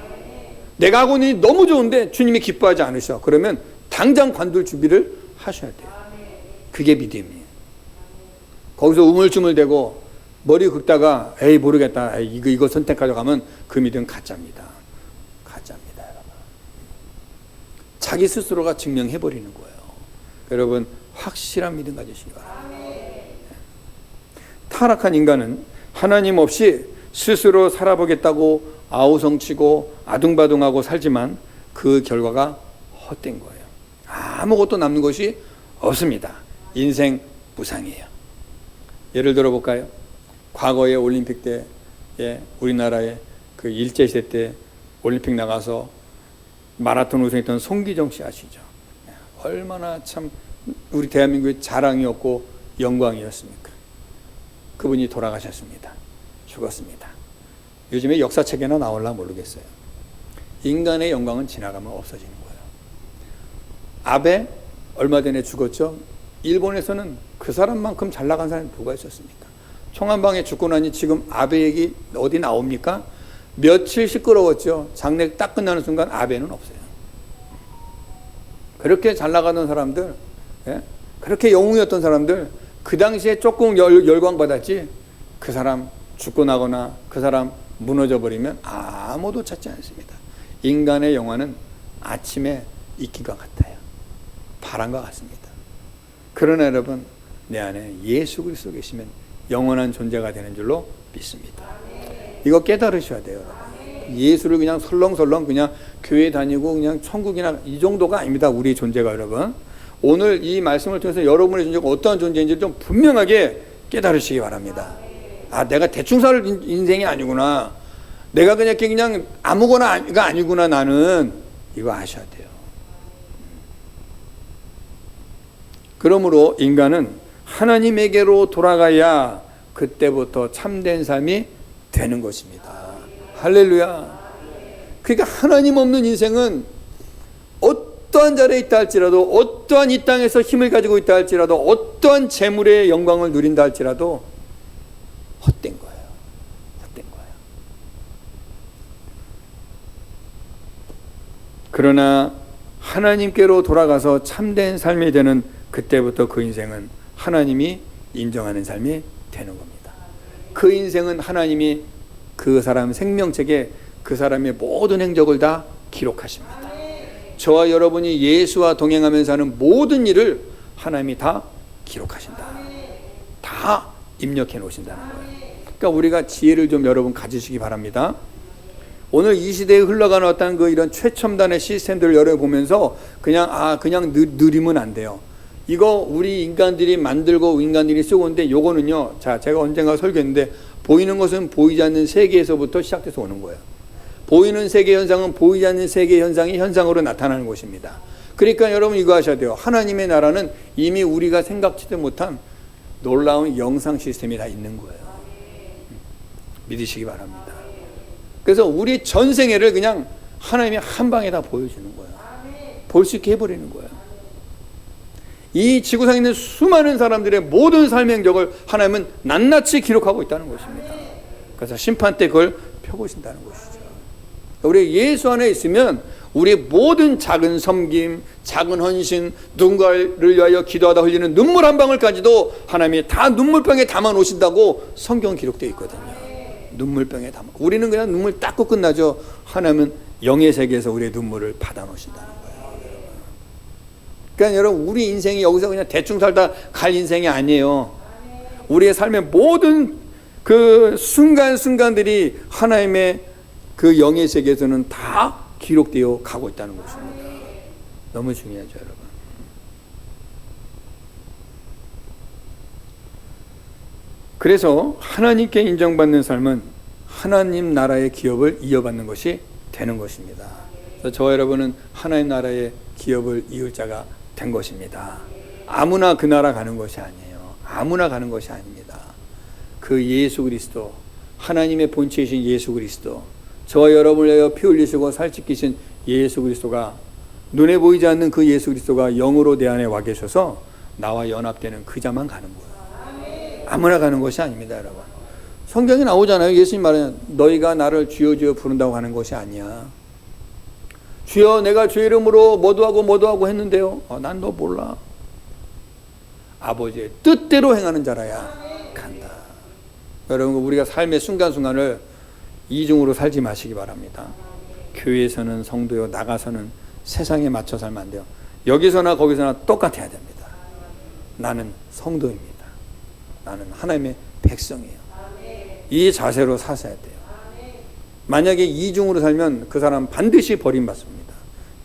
내가 하고 있는 일이 너무 좋은데 주님이 기뻐하지 않으셔. 그러면 당장 관둘 준비를 하셔야 돼요. 그게 믿음이에요. 거기서 우물쭈물대고 머리 긁다가 에이 모르겠다, 에이, 이거 선택하려고 하면 그 믿음 가짜입니다. 가짜입니다, 여러분. 자기 스스로가 증명해버리는 거예요. 여러분, 확실한 믿음 가지시기 바랍니다. 타락한 인간은 하나님 없이 스스로 살아보겠다고 아우성치고 아둥바둥하고 살지만 그 결과가 헛된 거예요. 아무것도 남는 것이 없습니다. 인생 무상이에요. 예를 들어 볼까요? 과거의 올림픽 때, 우리나라의 그 일제시대 때 올림픽 나가서 마라톤 우승했던 송기정 씨 아시죠? 얼마나 참 우리 대한민국의 자랑이었고 영광이었습니까? 그분이 돌아가셨습니다. 죽었습니다. 요즘에 역사책에나 나올라 모르겠어요. 인간의 영광은 지나가면 없어지는 거예요. 아베 얼마 전에 죽었죠? 일본에서는 그 사람만큼 잘 나간 사람이 누가 있었습니까? 총한방에 죽고 나니 지금 아베 얘기 어디 나옵니까? 며칠 시끄러웠죠. 장례 딱 끝나는 순간 아베는 없어요. 그렇게 잘 나가던 사람들, 그렇게 영웅이었던 사람들, 그 당시에 조금 열광받았지 그 사람 죽고 나거나 그 사람 무너져 버리면 아무도 찾지 않습니다. 인간의 영화는 아침에 이끼가 같아요. 바람과 같습니다. 그러나 여러분, 내 안에 예수 그리스도 계시면 영원한 존재가 되는 줄로 믿습니다. 이거 깨달으셔야 돼요, 여러분. 예수를 그냥 설렁설렁 그냥 교회 다니고 그냥 천국이나 이 정도가 아닙니다. 우리 존재가, 여러분. 오늘 이 말씀을 통해서 여러분의 존재가 어떠한 존재인지 좀 분명하게 깨달으시기 바랍니다. 아, 내가 대충 살 인생이 아니구나. 내가 그냥 아무거나가 아니구나. 나는 이거 아셔야 돼요. 그러므로 인간은 하나님에게로 돌아가야 그때부터 참된 삶이 되는 것입니다. 할렐루야. 그러니까 하나님 없는 인생은 어떠한 자리에 있다 할지라도, 어떠한 이 땅에서 힘을 가지고 있다 할지라도, 어떠한 재물의 영광을 누린다 할지라도 헛된 거예요. 헛된 거예요. 그러나 하나님께로 돌아가서 참된 삶이 되는 그때부터 그 인생은 하나님이 인정하는 삶이 되는 겁니다. 그 인생은 하나님이 그 사람 생명책에 그 사람의 모든 행적을 다 기록하십니다. 저와 여러분이 예수와 동행하면서 하는 모든 일을 하나님이 다 기록하신다. 다 입력해 놓으신다는 거예요. 그러니까 우리가 지혜를 좀 여러분 가지시기 바랍니다. 오늘 이 시대에 흘러가는 어떤 이런 최첨단의 시스템들을 여러분 보면서 그냥 느리면 안 돼요. 이거 우리 인간들이 만들고 인간들이 쓰고 있는데 요거는요, 자, 제가 언젠가 설교했는데 보이는 것은 보이지 않는 세계에서부터 시작돼서 오는 거예요. 보이는 세계 현상은 보이지 않는 세계 현상이 현상으로 나타나는 것입니다. 그러니까 여러분 이거 하셔야 돼요. 하나님의 나라는 이미 우리가 생각지도 못한 놀라운 영상 시스템이 다 있는 거예요. 믿으시기 바랍니다. 그래서 우리 전생애를 그냥 하나님이 한 방에 다 보여주는 거예요. 볼 수 있게 해버리는 거예요. 이 지구상에 있는 수많은 사람들의 모든 삶의 행적을 하나님은 낱낱이 기록하고 있다는 것입니다. 그래서 심판 때 그걸 펴보신다는 것이죠. 우리 예수 안에 있으면 우리 모든 작은 섬김, 작은 헌신, 누군가를 위하여 기도하다 흘리는 눈물 한 방울까지도 하나님이 다 눈물병에 담아 놓으신다고 성경 기록되어 있거든요. 눈물병에 담아. 우리는 그냥 눈물 닦고 끝나죠. 하나님은 영의 세계에서 우리의 눈물을 받아 놓으신다는 거예요. 그러니까 여러분, 우리 인생이 여기서 그냥 대충 살다 갈 인생이 아니에요. 우리의 삶의 모든 그 순간순간들이 하나님의 그 영의 세계에서는 다 기록되어 가고 있다는 것입니다. 너무 중요하죠, 여러분. 그래서 하나님께 인정받는 삶은 하나님 나라의 기업을 이어받는 것이 되는 것입니다. 그래서 저와 여러분은 하나님 나라의 기업을 이을 자가 된 것입니다. 아무나 그 나라 가는 것이 아니에요. 아무나 가는 것이 아닙니다. 그 예수 그리스도, 하나님의 본체이신 예수 그리스도, 저와 여러분을 위하여 피 흘리시고 살찌키신 예수 그리스도가, 눈에 보이지 않는 그 예수 그리스도가 영으로 내 안에 와 계셔서 나와 연합되는 그 자만 가는 거예요. 아무나 가는 것이 아닙니다, 여러분. 성경에 나오잖아요. 예수님 말은 너희가 나를 주여 주여 부른다고 하는 것이 아니야. 주여 내가 주의 이름으로 뭐도 하고 했는데요. 난 너 몰라. 아버지의 뜻대로 행하는 자라야 간다. 여러분, 우리가 삶의 순간순간을 이중으로 살지 마시기 바랍니다. 교회에서는 성도요, 나가서는 세상에 맞춰 살면 안 돼요. 여기서나 거기서나 똑같아야 됩니다. 나는 성도입니다. 나는 하나님의 백성이에요. 이 자세로 사셔야 돼요. 만약에 이중으로 살면 그 사람 반드시 버림받습니다.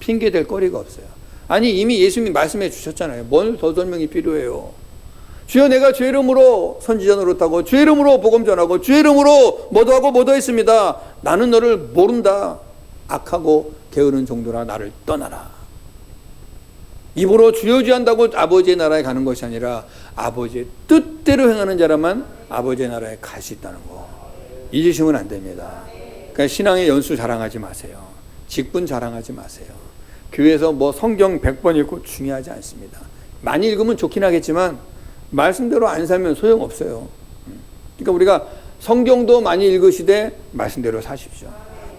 핑계댈 거리가 없어요. 아니 이미 예수님이 말씀해 주셨잖아요. 뭘 더 설명이 필요해요. 주여 내가 주의 이름으로 선지자 노릇하고 주의 이름으로 복음 전하고 주의 이름으로 뭐도 하고 뭐도 했습니다. 나는 너를 모른다. 악하고 게으른 종들아 나를 떠나라. 입으로 주여 주여 한다고 아버지의 나라에 가는 것이 아니라 아버지의 뜻대로 행하는 자라만 아버지의 나라에 갈 수 있다는 거 잊으시면 안 됩니다. 그러니까 신앙의 연수 자랑하지 마세요. 직분 자랑하지 마세요. 교회에서 뭐 성경 100번 읽고 중요하지 않습니다. 많이 읽으면 좋긴 하겠지만 말씀대로 안 살면 소용없어요. 그러니까 우리가 성경도 많이 읽으시되 말씀대로 사십시오.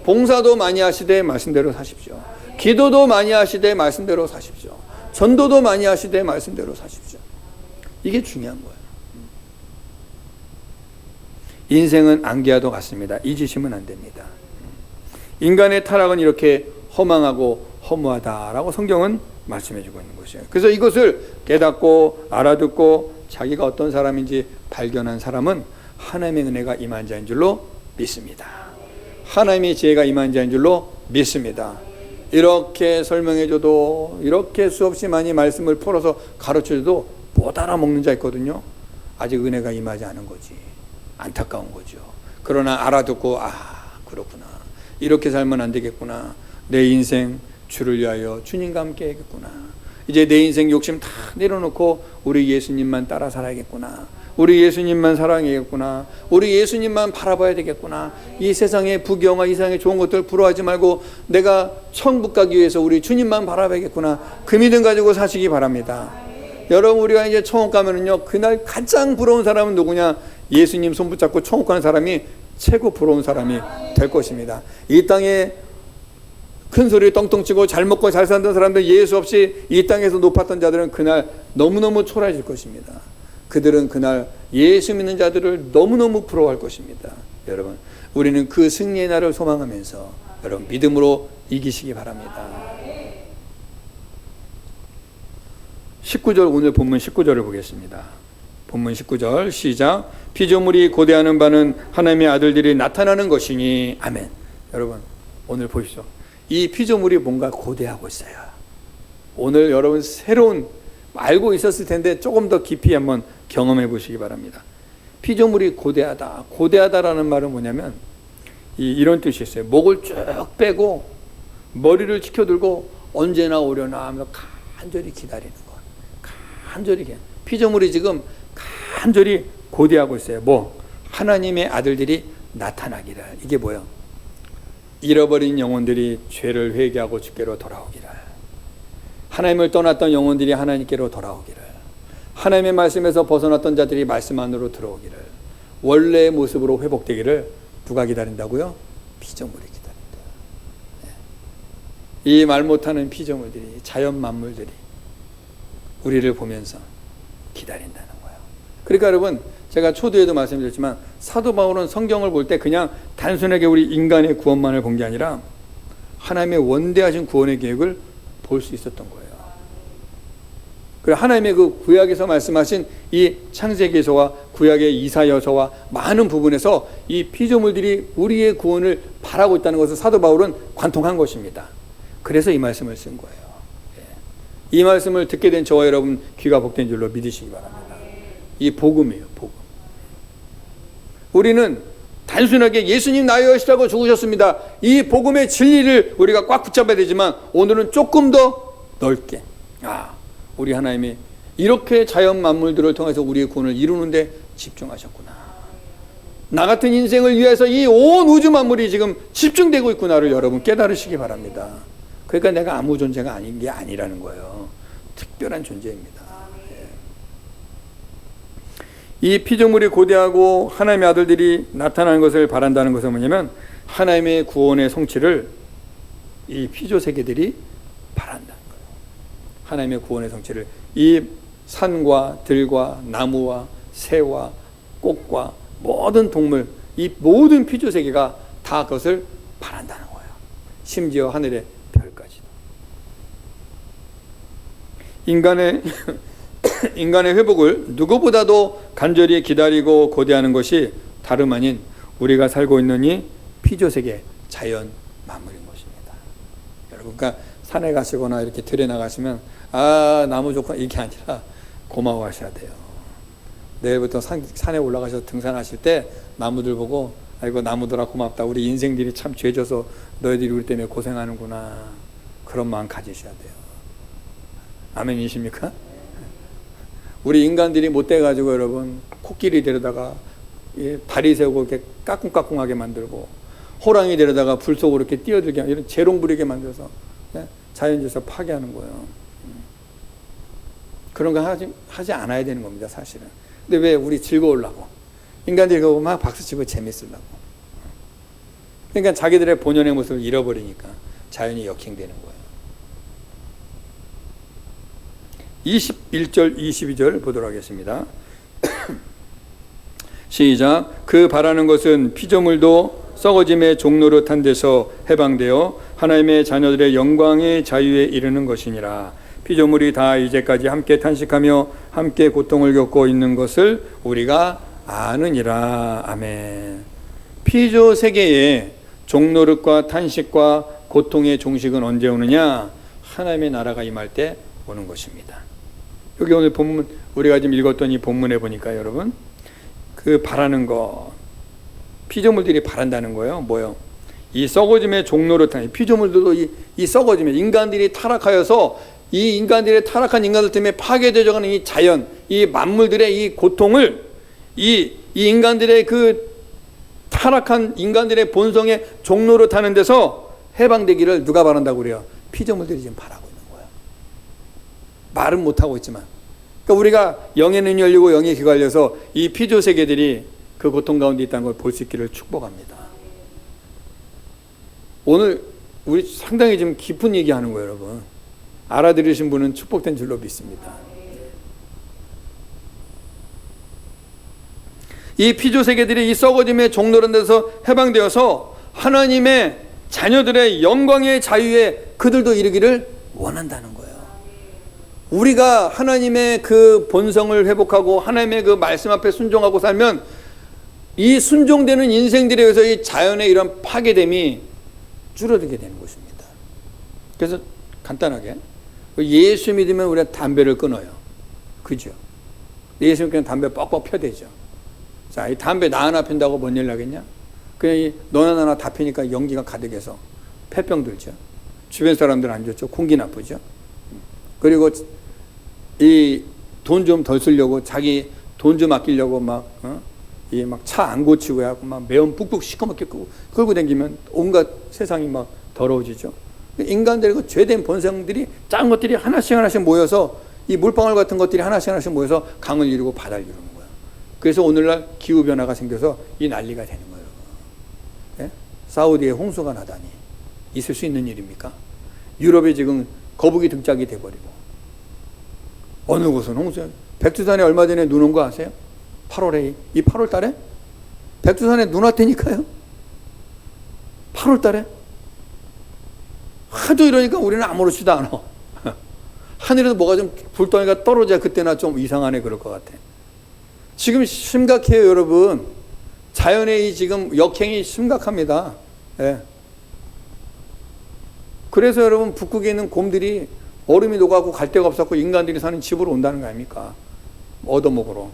봉사도 많이 하시되 말씀대로 사십시오. 기도도 많이 하시되 말씀대로 사십시오. 전도도 많이 하시되 말씀대로 사십시오. 이게 중요한 거예요. 인생은 안개와도 같습니다. 잊으시면 안 됩니다. 인간의 타락은 이렇게 허망하고 허무하다라고 성경은 말씀해주고 있는 것이에요. 그래서 이것을 깨닫고 알아듣고 자기가 어떤 사람인지 발견한 사람은 하나님의 은혜가 임한 자인 줄로 믿습니다. 하나님의 지혜가 임한 자인 줄로 믿습니다. 이렇게 설명해줘도, 이렇게 수없이 많이 말씀을 풀어서 가르쳐줘도 못 알아먹는 자 있거든요. 아직 은혜가 임하지 않은 거지. 안타까운 거죠. 그러나 알아듣고 그렇구나. 이렇게 살면 안 되겠구나. 내 인생 주를 위하여 주님과 함께 해야겠구나. 이제 내 인생 욕심 다 내려놓고 우리 예수님만 따라 살아야겠구나. 우리 예수님만 사랑해야겠구나. 우리 예수님만 바라봐야 되겠구나. 이 세상의 부귀영화, 이 세상의 좋은 것들 부러워하지 말고 내가 천국 가기 위해서 우리 주님만 바라봐야겠구나. 그 믿음 가지고 사시기 바랍니다. 여러분, 우리가 이제 천국 가면은요, 그날 가장 부러운 사람은 누구냐? 예수님 손 붙잡고 천국 가는 사람이 최고 부러운 사람이 될 것입니다. 이 땅에 큰 소리 떵떵 치고 잘 먹고 잘 살던 사람들, 예수 없이 이 땅에서 높았던 자들은 그날 너무너무 초라해질 것입니다. 그들은 그날 예수 믿는 자들을 너무너무 부러워할 것입니다. 여러분, 우리는 그 승리의 날을 소망하면서 여러분 믿음으로 이기시기 바랍니다. 19절, 오늘 본문 19절을 보겠습니다. 본문 19절 시작. 피조물이 고대하는 바는 하나님의 아들들이 나타나는 것이니. 아멘. 여러분, 오늘 보십시오. 이 피조물이 뭔가 고대하고 있어요. 오늘 여러분 새로운, 알고 있었을 텐데 조금 더 깊이 한번 경험해 보시기 바랍니다. 피조물이 고대하다. 고대하다라는 말은 뭐냐면 이런 뜻이 있어요. 목을 쭉 빼고 머리를 치켜들고 언제나 오려나 하며 간절히 기다리는 것. 간절히 피조물이 지금 간절히 고대하고 있어요. 뭐? 하나님의 아들들이 나타나기를. 이게 뭐예요? 잃어버린 영혼들이 죄를 회개하고 주께로 돌아오기를. 하나님을 떠났던 영혼들이 하나님께로 돌아오기를. 하나님의 말씀에서 벗어났던 자들이 말씀 안으로 들어오기를. 원래의 모습으로 회복되기를 누가 기다린다고요? 피조물이 기다린다. 이 말 못하는 피조물들이, 자연 만물들이 우리를 보면서 기다린다는 거예요. 그러니까 여러분, 제가 초두에도 말씀드렸지만 사도 바울은 성경을 볼 때 그냥 단순하게 우리 인간의 구원만을 본 게 아니라 하나님의 원대하신 구원의 계획을 볼 수 있었던 거예요. 그리고 하나님의 그 구약에서 말씀하신 이 창세기에서와 구약의 이사야서와 많은 부분에서 이 피조물들이 우리의 구원을 바라고 있다는 것을 사도 바울은 관통한 것입니다. 그래서 이 말씀을 쓴 거예요. 이 말씀을 듣게 된 저와 여러분 귀가 복된 줄로 믿으시기 바랍니다. 이 복음이에요, 복음. 우리는 단순하게 예수님 나의 것이라고 죽으셨습니다. 이 복음의 진리를 우리가 꽉 붙잡아야 되지만 오늘은 조금 더 넓게, 우리 하나님이 이렇게 자연 만물들을 통해서 우리의 구원을 이루는데 집중하셨구나. 나 같은 인생을 위해서 이 온 우주 만물이 지금 집중되고 있구나를 여러분 깨달으시기 바랍니다. 그러니까 내가 아무 존재가 아닌 게 아니라는 거예요. 특별한 존재입니다. 이 피조물이 고대하고 하나님의 아들들이 나타나는 것을 바란다는 것은 뭐냐면 하나님의 구원의 성취를 이 피조 세계들이 바란다는 거예요. 하나님의 구원의 성취를 이 산과 들과 나무와 새와 꽃과 모든 동물, 이 모든 피조 세계가 다 그것을 바란다는 거예요. 심지어 하늘의 별까지도. 인간의 회복을 누구보다도 간절히 기다리고 고대하는 것이 다름 아닌 우리가 살고 있는 이 피조세계 자연 만물인 것입니다. 여러분, 그러니까 산에 가시거나 이렇게 들에 나가시면 나무 좋구나 이게 아니라 고마워하셔야 돼요. 내일부터 산에 올라가셔서 등산하실 때 나무들 보고 아이고 나무들아 고맙다. 우리 인생들이 참 죄져서 너희들이 우리 때문에 고생하는구나. 그런 마음 가지셔야 돼요. 아멘이십니까? 우리 인간들이 못돼가지고 여러분 코끼리 데려다가 다리 세우고 이렇게 까꿍까꿍하게 만들고 호랑이 데려다가 불 속으로 이렇게 뛰어들게 이런 재롱 부리게 만들어서 자연재해서 파괴하는 거예요. 그런 거 하지 않아야 되는 겁니다, 사실은. 근데 왜 우리 즐거우려고 인간들이 그거 막 박수치고 재밌으려고. 그러니까 자기들의 본연의 모습을 잃어버리니까 자연이 역행되는 거예요. 21절 22절 보도록 하겠습니다. 시작. 그 바라는 것은 피조물도 썩어짐의 종노릇한 데서 해방되어 하나님의 자녀들의 영광의 자유에 이르는 것이니라. 피조물이 다 이제까지 함께 탄식하며 함께 고통을 겪고 있는 것을 우리가 아느니라. 아멘. 피조 세계에 종노릇과 탄식과 고통의 종식은 언제 오느냐? 하나님의 나라가 임할 때 오는 것입니다. 여기 오늘 본문 우리가 지금 읽었던 이 본문에 보니까 여러분 그 바라는 거 피조물들이 바란다는 거예요. 뭐요? 이 썩어짐의 종노릇한 피조물들도 이 썩어짐에 인간들이 타락하여서 이 인간들의 타락한 인간들 때문에 파괴되어 가는 이 자연, 이 만물들의 이 고통을 이 인간들의 그 타락한 인간들의 본성의 종노릇하는 데서 해방되기를 누가 바란다고 그래요? 피조물들이 지금 바라고 있는 거예요. 말은 못하고 있지만. 그러니까 우리가 영의 눈이 열리고 영의 귀가 열려서 이 피조 세계들이 그 고통 가운데 있다는 걸 볼 수 있기를 축복합니다. 오늘 우리 상당히 좀 깊은 얘기하는 거예요, 여러분. 알아들으신 분은 축복된 줄로 믿습니다. 이 피조 세계들이 이 썩어짐의 종노릇한 데서 해방되어서 하나님의 자녀들의 영광의 자유에 그들도 이르기를 원한다는 거예요. 우리가 하나님의 그 본성을 회복하고 하나님의 그 말씀 앞에 순종하고 살면 이 순종되는 인생들에 의해서 이 자연의 이런 파괴됨이 줄어들게 되는 것입니다. 그래서 간단하게 예수 믿으면 우리가 담배를 끊어요. 그죠? 예수 믿으면 담배 뻑뻑 펴대죠. 자, 이 담배 나 하나 핀다고 뭔 일 나겠냐? 그냥 너나 나나 다 피니까 연기가 가득해서 폐병 들죠. 주변 사람들 안 좋죠. 공기 나쁘죠. 그리고 이 돈 좀 덜 쓰려고 자기 돈 좀 아끼려고 막 차 안 고치고 하고 막 매운 뿍뿍 시커멓게 끌고 다니면 온갖 세상이 막 더러워지죠. 인간들의 그 죄된 본성들이 작은 것들이 하나씩 모여서 이 물방울 같은 것들이 하나씩 모여서 강을 이루고 바다를 이루는 거예요. 그래서 오늘날 기후 변화가 생겨서 이 난리가 되는 거예요. 예? 사우디에 홍수가 나다니 있을 수 있는 일입니까? 유럽에 지금 거북이 등짝이 돼버리고 어느 곳은 홍수. 백두산에 얼마 전에 눈 온 거 아세요? 8월에 이 8월 달에 백두산에 눈 왔다니까요. 8월 달에 하도 이러니까 우리는 아무렇지도 않아. 하늘에서 뭐가 좀 불덩이가 떨어져야 그때나 좀 이상하네 그럴 것 같아. 지금 심각해요, 여러분. 자연의 이 지금 역행이 심각합니다. 예. 그래서 여러분 북극에 있는 곰들이 얼음이 녹아갖고 갈 데가 없었고 인간들이 사는 집으로 온다는 거 아닙니까? 얻어먹으러.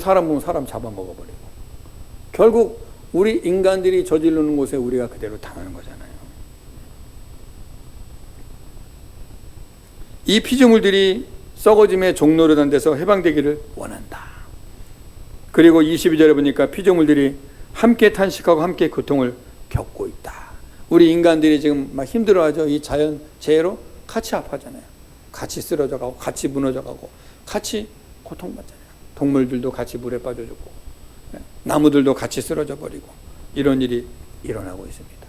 사람 보면 사람 잡아먹어버리고. 결국 우리 인간들이 저지르는 곳에 우리가 그대로 당하는 거잖아요. 이 피조물들이 썩어짐의 종로로 단 데서 해방되기를 원한다. 그리고 22절에 보니까 피조물들이 함께 탄식하고 함께 고통을 겪고 있다. 우리 인간들이 지금 막 힘들어하죠. 이 자연 재해로 같이 아파하잖아요. 같이 쓰러져가고 같이 무너져가고 같이 고통받잖아요. 동물들도 같이 물에 빠져 죽고 나무들도 같이 쓰러져 버리고 이런 일이 일어나고 있습니다.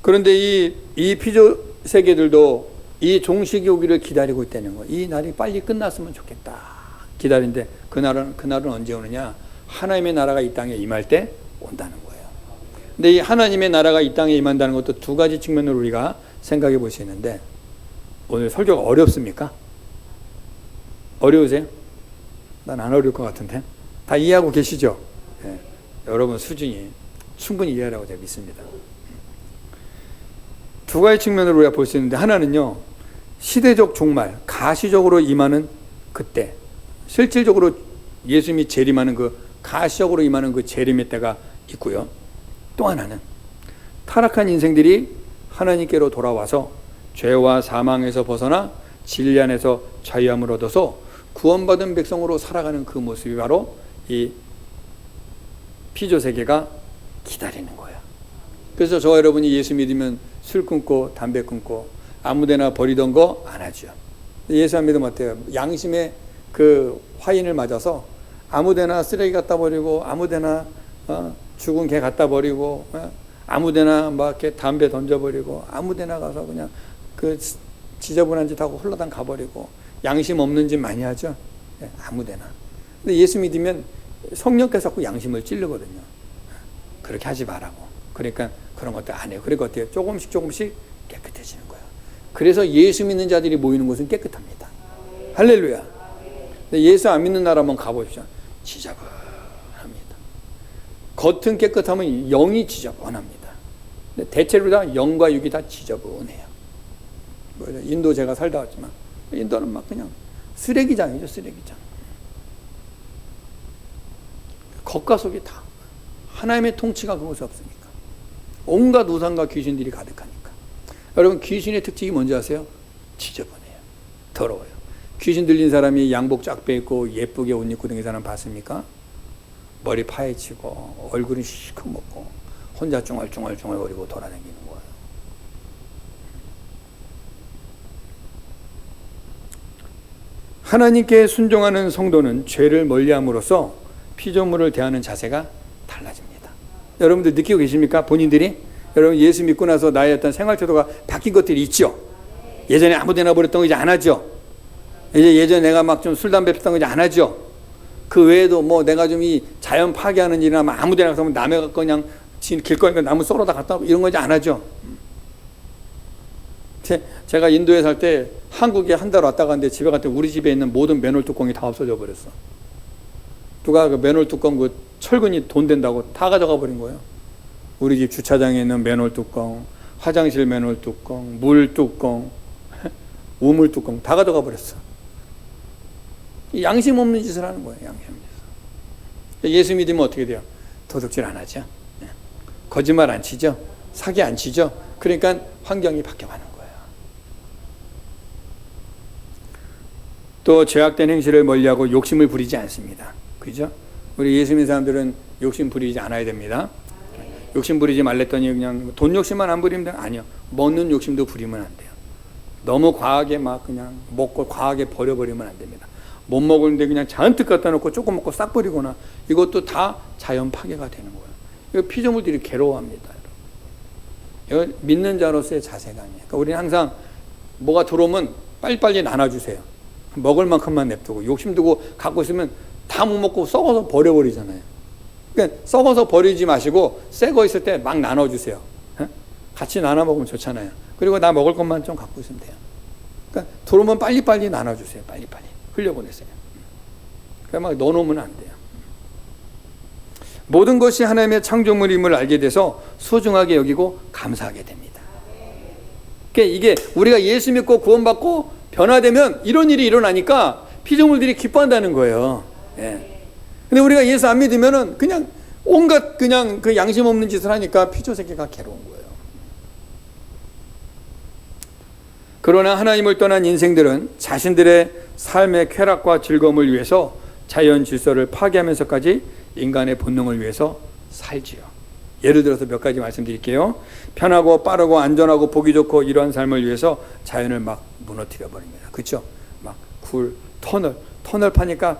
그런데 이 피조 세계들도 이 종식이 오기를 기다리고 있다는 거예요. 이 날이 빨리 끝났으면 좋겠다. 기다리는데 그날은 언제 오느냐? 하나님의 나라가 이 땅에 임할 때 온다는 거예요. 근데 이 하나님의 나라가 이 땅에 임한다는 것도 두 가지 측면으로 우리가 생각해 볼 수 있는데, 오늘 설교가 어렵습니까? 어려우세요? 난 안 어려울 것 같은데. 다 이해하고 계시죠? 네. 여러분 수준이 충분히 이해하라고 제가 믿습니다. 두 가지 측면으로 우리가 볼 수 있는데, 하나는요, 시대적 종말, 가시적으로 임하는 그때, 실질적으로 예수님이 재림하는 그 가시적으로 임하는 그 재림의 때가 있고요. 또 하나는 타락한 인생들이 하나님께로 돌아와서 죄와 사망에서 벗어나 진리 안에서 자유함을 얻어서 구원받은 백성으로 살아가는 그 모습이 바로 이 피조세계가 기다리는 거예요. 그래서 저와 여러분이 예수 믿으면 술 끊고 담배 끊고 아무데나 버리던 거 안 하죠. 예수 안 믿으면 어때요? 양심의 그 화인을 맞아서 아무데나 쓰레기 갖다 버리고 아무데나 죽은 개 갖다 버리고 아무데나 막 이렇게 담배 던져버리고 아무데나 가서 그냥 그 지저분한 짓 하고 홀라당 가버리고 양심 없는 짓 많이 하죠. 아무데나. 근데 예수 믿으면 성령께서 자꾸 양심을 찌르거든요. 그렇게 하지 말라고. 그러니까 그런 것도 안 해요. 그러니까 어때요? 조금씩 깨끗해지는 거예요. 그래서 예수 믿는 자들이 모이는 곳은 깨끗합니다. 할렐루야. 근데 예수 안 믿는 나라 한번 가보십시오. 지저분합니다. 겉은 깨끗하면 영이 지저분합니다. 근데 대체로 다 영과 육이 다 지저분해요. 인도 제가 살다 왔지만 인도는 막 그냥 쓰레기장이죠. 쓰레기장. 겉과 속이 다 하나님의 통치가 그곳에 없으니까 온갖 우상과 귀신들이 가득하니까. 여러분, 귀신의 특징이 뭔지 아세요? 지저분해요. 더러워요. 귀신 들린 사람이 양복 쫙 빼입고 예쁘게 옷 입고 다니는 사람 봤습니까? 머리 파헤치고 얼굴이 시커멓고 혼자 쭝얼쭝얼거리고 돌아다니는 거예요. 하나님께 순종하는 성도는 죄를 멀리함으로써 피조물을 대하는 자세가 달라집니다. 여러분들 느끼고 계십니까? 본인들이? 여러분 예수 믿고 나서 나의 어떤 생활 태도가 바뀐 것들이 있죠? 예전에 아무데나 버렸던 거 이제 안 하죠? 이제 예전에 내가 막 좀 술, 담배 피웠던 거 이제 안 하죠? 그 외에도 뭐 내가 좀 이 자연 파괴하는 일이나 막 아무 데나 가서 남의 거 그냥 길거리에 나무 썰어다 갖다 놓고 이런 거 이제 안 하죠? 제가 인도에 살 때 한국에 한 달 왔다 갔는데 집에 갔더니 우리 집에 있는 모든 맨홀 뚜껑이 다 없어져 버렸어. 누가 그 맨홀 뚜껑 그 철근이 돈 된다고 다 가져가 버린 거예요. 우리 집 주차장에 있는 맨홀 뚜껑, 화장실 맨홀 뚜껑, 물 뚜껑, 우물 뚜껑 다 가져가 버렸어. 양심 없는 짓을 하는 거예요. 양심 없는 짓을. 예수 믿으면 어떻게 돼요? 도둑질 안 하죠. 거짓말 안 치죠. 사기 안 치죠. 그러니까 환경이 바뀌어가는 거예요. 또 죄악된 행실을 멀리하고 욕심을 부리지 않습니다. 그죠? 우리 예수 믿는 사람들은 욕심 부리지 않아야 됩니다. 욕심 부리지 말랬더니 그냥 돈 욕심만 안 부리면 돼요? 아니요. 먹는 욕심도 부리면 안 돼요. 너무 과하게 막 그냥 먹고 과하게 버려버리면 안 됩니다. 못 먹는데 그냥 잔뜩 갖다 놓고 조금 먹고 싹 버리거나 이것도 다 자연 파괴가 되는 거예요. 이거 피조물들이 괴로워합니다. 이거 믿는 자로서의 자세가 아니에요. 그러니까 우리는 항상 뭐가 들어오면 빨리빨리 나눠주세요. 먹을 만큼만 냅두고 욕심 두고 갖고 있으면 다 못 먹고 썩어서 버려버리잖아요. 그러니까 썩어서 버리지 마시고 새 거 있을 때 막 나눠주세요. 같이 나눠 먹으면 좋잖아요. 그리고 나 먹을 것만 좀 갖고 있으면 돼요. 그러니까 들어오면 빨리빨리 나눠주세요. 빨리빨리 흘려보내세요. 그러니까 막 넣어놓으면 안 돼요. 모든 것이 하나님의 창조물임을 알게 돼서 소중하게 여기고 감사하게 됩니다. 그러니까 이게 우리가 예수 믿고 구원받고 변화되면 이런 일이 일어나니까 피조물들이 기뻐한다는 거예요. 예. 근데 우리가 예수 안 믿으면은 그냥 온갖 그냥 그 양심 없는 짓을 하니까 피조세계가 괴로운 거예요. 그러나 하나님을 떠난 인생들은 자신들의 삶의 쾌락과 즐거움을 위해서 자연 질서를 파괴하면서까지 인간의 본능을 위해서 살지요. 예를 들어서 몇 가지 말씀드릴게요. 편하고 빠르고 안전하고 보기 좋고 이러한 삶을 위해서 자연을 막 무너뜨려 버립니다. 그렇죠? 막 터널 파니까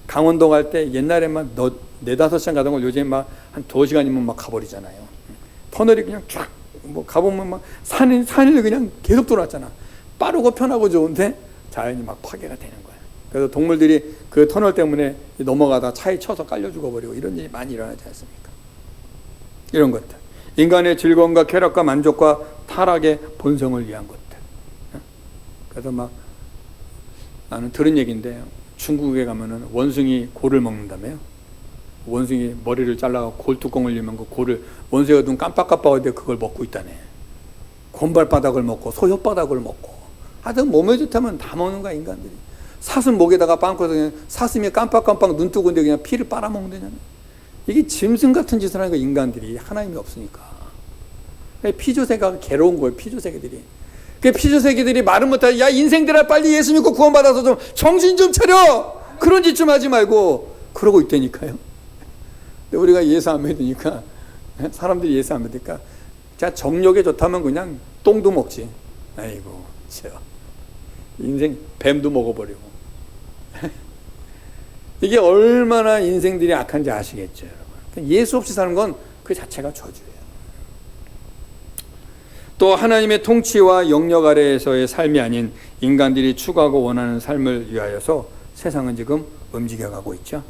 강원도 갈 때 옛날에만 4-5시간 가던 걸 요즘 막 한 2시간이면 막 가버리잖아요. 터널이 그냥 쫙 뭐 가보면 막 산을 그냥 계속 돌았잖아. 빠르고 편하고 좋은데 자연이 막 파괴가 되는 거예요. 그래서 동물들이 그 터널 때문에 넘어가다 차에 쳐서 깔려 죽어버리고 이런 일이 많이 일어나지 않습니까? 이런 것들. 인간의 즐거움과 쾌락과 만족과 타락의 본성을 위한 것들. 그래서 막 나는 들은 얘기인데 중국에 가면은 원숭이 골을 먹는다며요. 원숭이 머리를 잘라서 골 뚜껑을 열면 그 골을 원숭이가 눈 깜빡깜빡할 그걸 먹고 있다네. 곰발바닥을 먹고 소 혓바닥을 먹고 하여튼 몸에 좋다면 다 먹는 거야 인간들이. 사슴 목에다가 빵꾸서 그냥 사슴이 깜빡깜빡 눈 뜨고 있는데 그냥 피를 빨아먹는다냐. 이게 짐승 같은 짓을 하는 거 인간들이 하나님이 없으니까. 피조세계가 괴로운 거예요. 피조세계들이. 그 피조세계들이 말은 못하고 야 인생들아 빨리 예수 믿고 구원받아서 좀 정신 좀 차려. 그런 짓 좀 하지 말고 그러고 있다니까요. 근데 우리가 예수 안 믿으니까 사람들이 예수 안 믿으니까 자 정력에 좋다면 그냥 똥도 먹지. 아이고 저 인생 뱀도 먹어버리고 이게 얼마나 인생들이 악한지 아시겠죠, 여러분. 예수 없이 사는 건 그 자체가 저주예요. 또 하나님의 통치와 영역 아래에서의 삶이 아닌 인간들이 추구하고 원하는 삶을 위하여서 세상은 지금 움직여가고 있죠.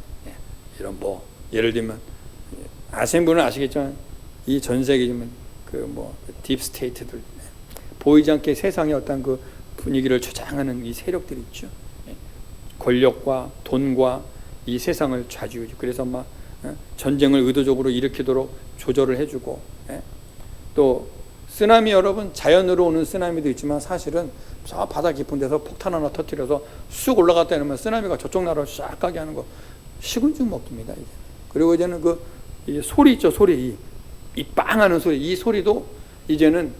이런 뭐 예를 들면 아시는 분은 아시겠지만 이 전 세계지만 그 딥스테이트들 보이지 않게 세상의 어떤 그 분위기를 조장하는 이 세력들이 있죠. 권력과 돈과 이 세상을 좌지우지. 그래서 막 전쟁을 의도적으로 일으키도록 조절을 해주고, 또 쓰나미 여러분 자연으로 오는 쓰나미도 있지만 사실은 저 바다 깊은 데서 폭탄 하나 터뜨려서 쑥 올라갔다 이러면 쓰나미가 저쪽 나라로 쫙 가게 하는 거 시군죽 먹습니다. 이제. 그리고 이제는 이 소리 있죠, 소리. 이 빵하는 소리. 이 소리도 이제는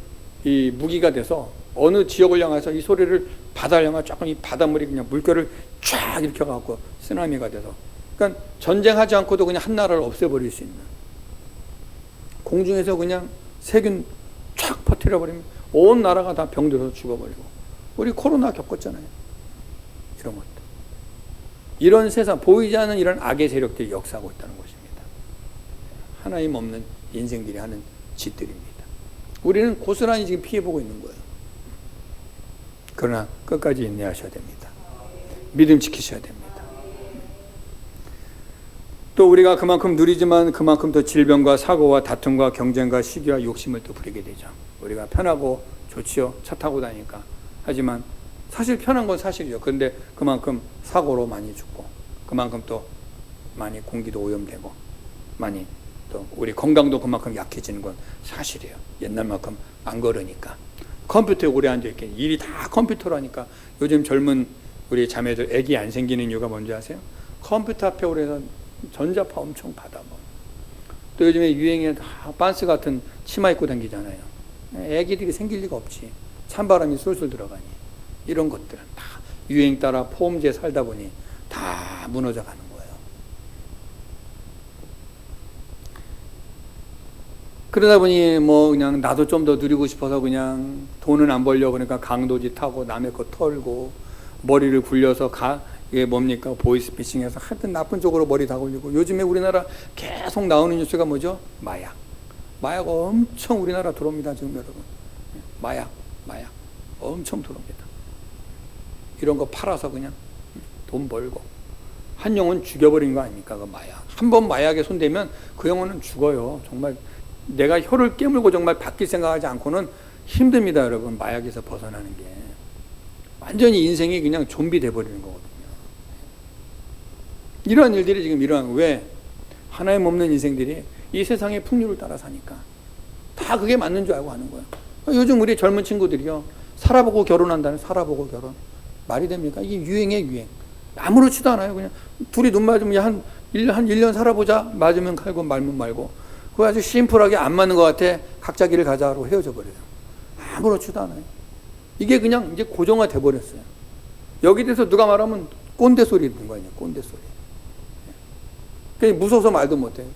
이 무기가 돼서 어느 지역을 향해서 이 소리를 바다를 향해 조금 이 바닷물이 그냥 물결을 쫙 일으켜갖고 쓰나미가 돼서. 그러니까 전쟁하지 않고도 그냥 한 나라를 없애버릴 수 있는. 공중에서 그냥 세균 쫙 퍼뜨려버리면 온 나라가 다 병들어서 죽어버리고. 우리 코로나 겪었잖아요. 이런 것들. 이런 세상, 보이지 않는 이런 악의 세력들이 역사하고 있다는 것입니다. 하나님 없는 인생들이 하는 짓들입니다. 우리는 고스란히 지금 피해보고 있는 거예요. 그러나 끝까지 인내하셔야 됩니다. 믿음 지키셔야 됩니다. 또 우리가 그만큼 누리지만 그만큼 더 질병과 사고와 다툼과 경쟁과 시기와 욕심을 또 부리게 되죠. 우리가 편하고 좋지요. 차 타고 다니니까. 하지만 사실 편한 건 사실이죠. 그런데 그만큼 사고로 많이 죽고 그만큼 또 많이 공기도 오염되고 많이 또 우리 건강도 그만큼 약해지는 건 사실이에요. 옛날만큼 안 걸으니까. 컴퓨터에 오래 앉아있게 일이 다 컴퓨터로 하니까 요즘 젊은 우리 자매들 애기 안 생기는 이유가 뭔지 아세요? 컴퓨터 앞에 오래 해서 전자파 엄청 받아. 또 요즘에 유행에 다 반스 같은 치마 입고 다니잖아요. 애기들이 생길 리가 없지. 찬바람이 쏠쏠 들어가니. 이런 것들 다 유행 따라 포음지에 살다 보니 다 무너져 가는 거예요. 그러다 보니 뭐 그냥 나도 좀 더 누리고 싶어서 그냥 돈은 안 벌려고 그러니까 강도지 타고 남의 거 털고 머리를 굴려서 이게 뭡니까? 보이스피싱해서 하여튼 나쁜 쪽으로 머리 다 굴리고 요즘에 우리나라 계속 나오는 뉴스가 뭐죠? 마약 엄청 우리나라 들어옵니다. 지금 여러분 마약 엄청 들어옵니다. 이런 거 팔아서 그냥 돈 벌고 한 영혼 죽여버린 거 아닙니까? 그 마약 한 번 마약에 손대면 그 영혼은 죽어요. 정말 내가 혀를 깨물고 정말 바뀔 생각하지 않고는 힘듭니다, 여러분. 마약에서 벗어나는 게. 완전히 인생이 그냥 좀비 돼버리는 거거든요. 이러한 일들이 지금 일어나는, 왜? 하나님 없는 인생들이 이 세상의 풍류를 따라 사니까. 다 그게 맞는 줄 알고 하는 거예요. 요즘 우리 젊은 친구들이요, 살아보고 결혼한다는, 살아보고 결혼. 말이 됩니까? 이게 유행이에요, 유행. 아무렇지도 않아요. 그냥 둘이 눈 맞으면 한 1년 살아보자. 맞으면 갈고 말면 말고. 그거 아주 심플하게 안 맞는 것 같아. 각자 길을 가자고 헤어져 버려요. 아무렇지도 않아요. 이게 그냥 이제 고정화 돼버렸어요. 여기 대해서 누가 말하면 꼰대 소리 듣는 거예요. 꼰대 소리. 그냥 무서워서 말도 못해요.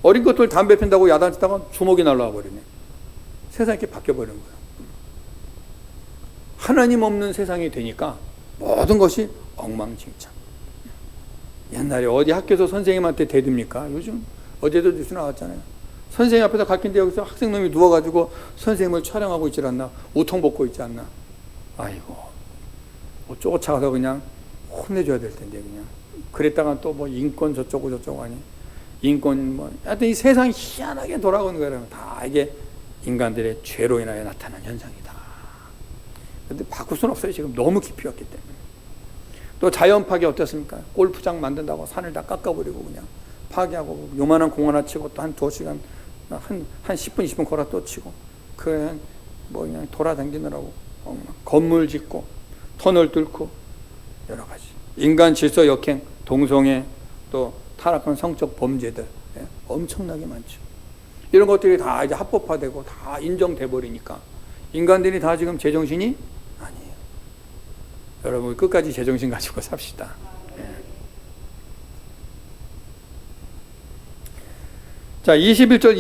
어린 것들 담배 핀다고 야단치다가 주먹이 날라와 버리네. 세상이 이렇게 바뀌어버리는 거예요. 하나님 없는 세상이 되니까 모든 것이 엉망진창. 옛날에 어디 학교에서 선생님한테 대듭니까? 요즘 어제도 뉴스 나왔잖아요. 선생님 앞에서 가르치는데 여기서 학생놈이 누워가지고 선생님을 촬영하고 있지 않나? 우통 벗고 있지 않나? 아이고, 뭐 쫓아가서 그냥 혼내줘야 될 텐데, 그냥. 그랬다가 또 뭐 인권 저쩌고 하니. 인권 뭐, 하여튼 이 세상이 희한하게 돌아가는 거예요. 다 이게 인간들의 죄로 인하여 나타난 현상이다. 근데 바꿀 수는 없어요. 지금 너무 깊이 왔기 때문에. 또 자연 파괴 어떻습니까? 골프장 만든다고 산을 다 깎아버리고 그냥 파괴하고, 요만한 공 하나 치고 또 한 2시간, 한 10분, 20분 걸어 또 치고, 그냥 뭐 그냥 돌아다니느라고 건물 짓고, 터널 뚫고, 여러 가지. 인간 질서 역행, 동성애, 또 타락한 성적 범죄들, 예? 엄청나게 많죠. 이런 것들이 다 이제 합법화되고 다 인정돼 버리니까 인간들이 다 지금 제정신이 아니에요. 여러분 끝까지 제정신 가지고 삽시다. 예. 자, 21절,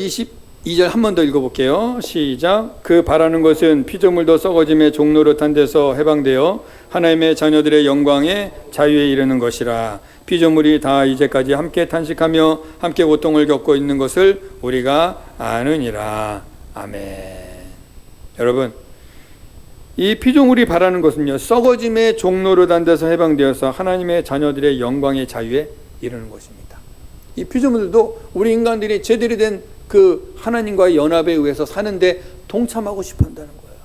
22절 한 번 더 읽어볼게요. 시작. 그 바라는 것은 피조물도 썩어짐의 종노릇한 데서 해방되어 하나님의 자녀들의 영광에 자유에 이르는 것이라. 피조물이 다 이제까지 함께 탄식하며 함께 고통을 겪고 있는 것을 우리가 아느니라. 아멘. 여러분, 이 피조물이 바라는 것은요, 썩어짐의 종노릇한 데서 해방되어서 하나님의 자녀들의 영광의 자유에 이르는 것입니다. 이 피조물들도 우리 인간들이 제대로 된 그 하나님과의 연합에 의해서 사는데 동참하고 싶어 한다는 거예요.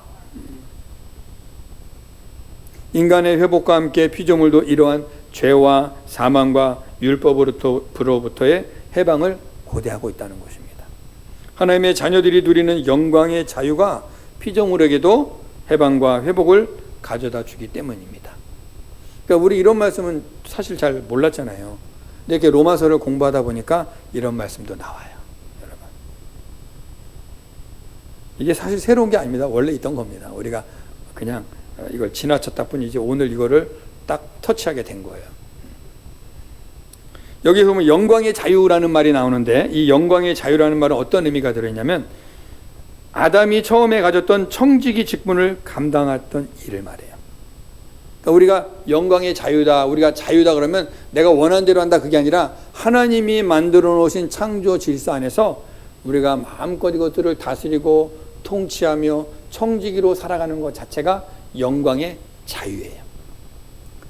인간의 회복과 함께 피조물도 이러한 죄와 사망과 율법으로부터의 해방을 고대하고 있다는 것입니다. 하나님의 자녀들이 누리는 영광의 자유가 피조물에게도 해방과 회복을 가져다 주기 때문입니다. 그러니까 우리 이런 말씀은 사실 잘 몰랐잖아요. 근데 이렇게 로마서를 공부하다 보니까 이런 말씀도 나와요. 여러분, 이게 사실 새로운 게 아닙니다. 원래 있던 겁니다. 우리가 그냥 이걸 지나쳤다 뿐이지 오늘 이거를 딱 터치하게 된 거예요. 여기 보면 영광의 자유라는 말이 나오는데, 이 영광의 자유라는 말은 어떤 의미가 들어있냐면 아담이 처음에 가졌던 청지기 직분을 감당했던 일을 말해요. 그러니까 우리가 영광의 자유다, 우리가 자유다 그러면 내가 원하는 대로 한다, 그게 아니라 하나님이 만들어 놓으신 창조 질서 안에서 우리가 마음껏 이것들을 다스리고 통치하며 청지기로 살아가는 것 자체가 영광의 자유예요.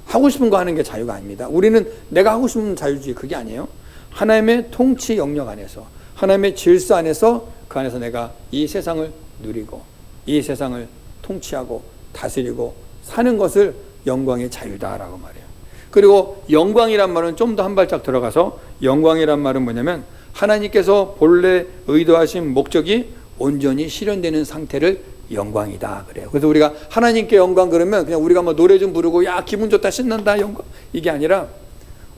하고 싶은 거 하는 게 자유가 아닙니다. 우리는 내가 하고 싶은 자유지, 그게 아니에요. 하나님의 통치 영역 안에서, 하나님의 질서 안에서, 그 안에서 내가 이 세상을 누리고 이 세상을 통치하고 다스리고 사는 것을 영광의 자유다라고 말해요. 그리고 영광이란 말은 좀 더 한 발짝 들어가서, 영광이란 말은 뭐냐면 하나님께서 본래 의도하신 목적이 온전히 실현되는 상태를 영광이다 그래요. 그래서 우리가 하나님께 영광 그러면 그냥 우리가 뭐 노래 좀 부르고 야 기분 좋다 신난다 영광, 이게 아니라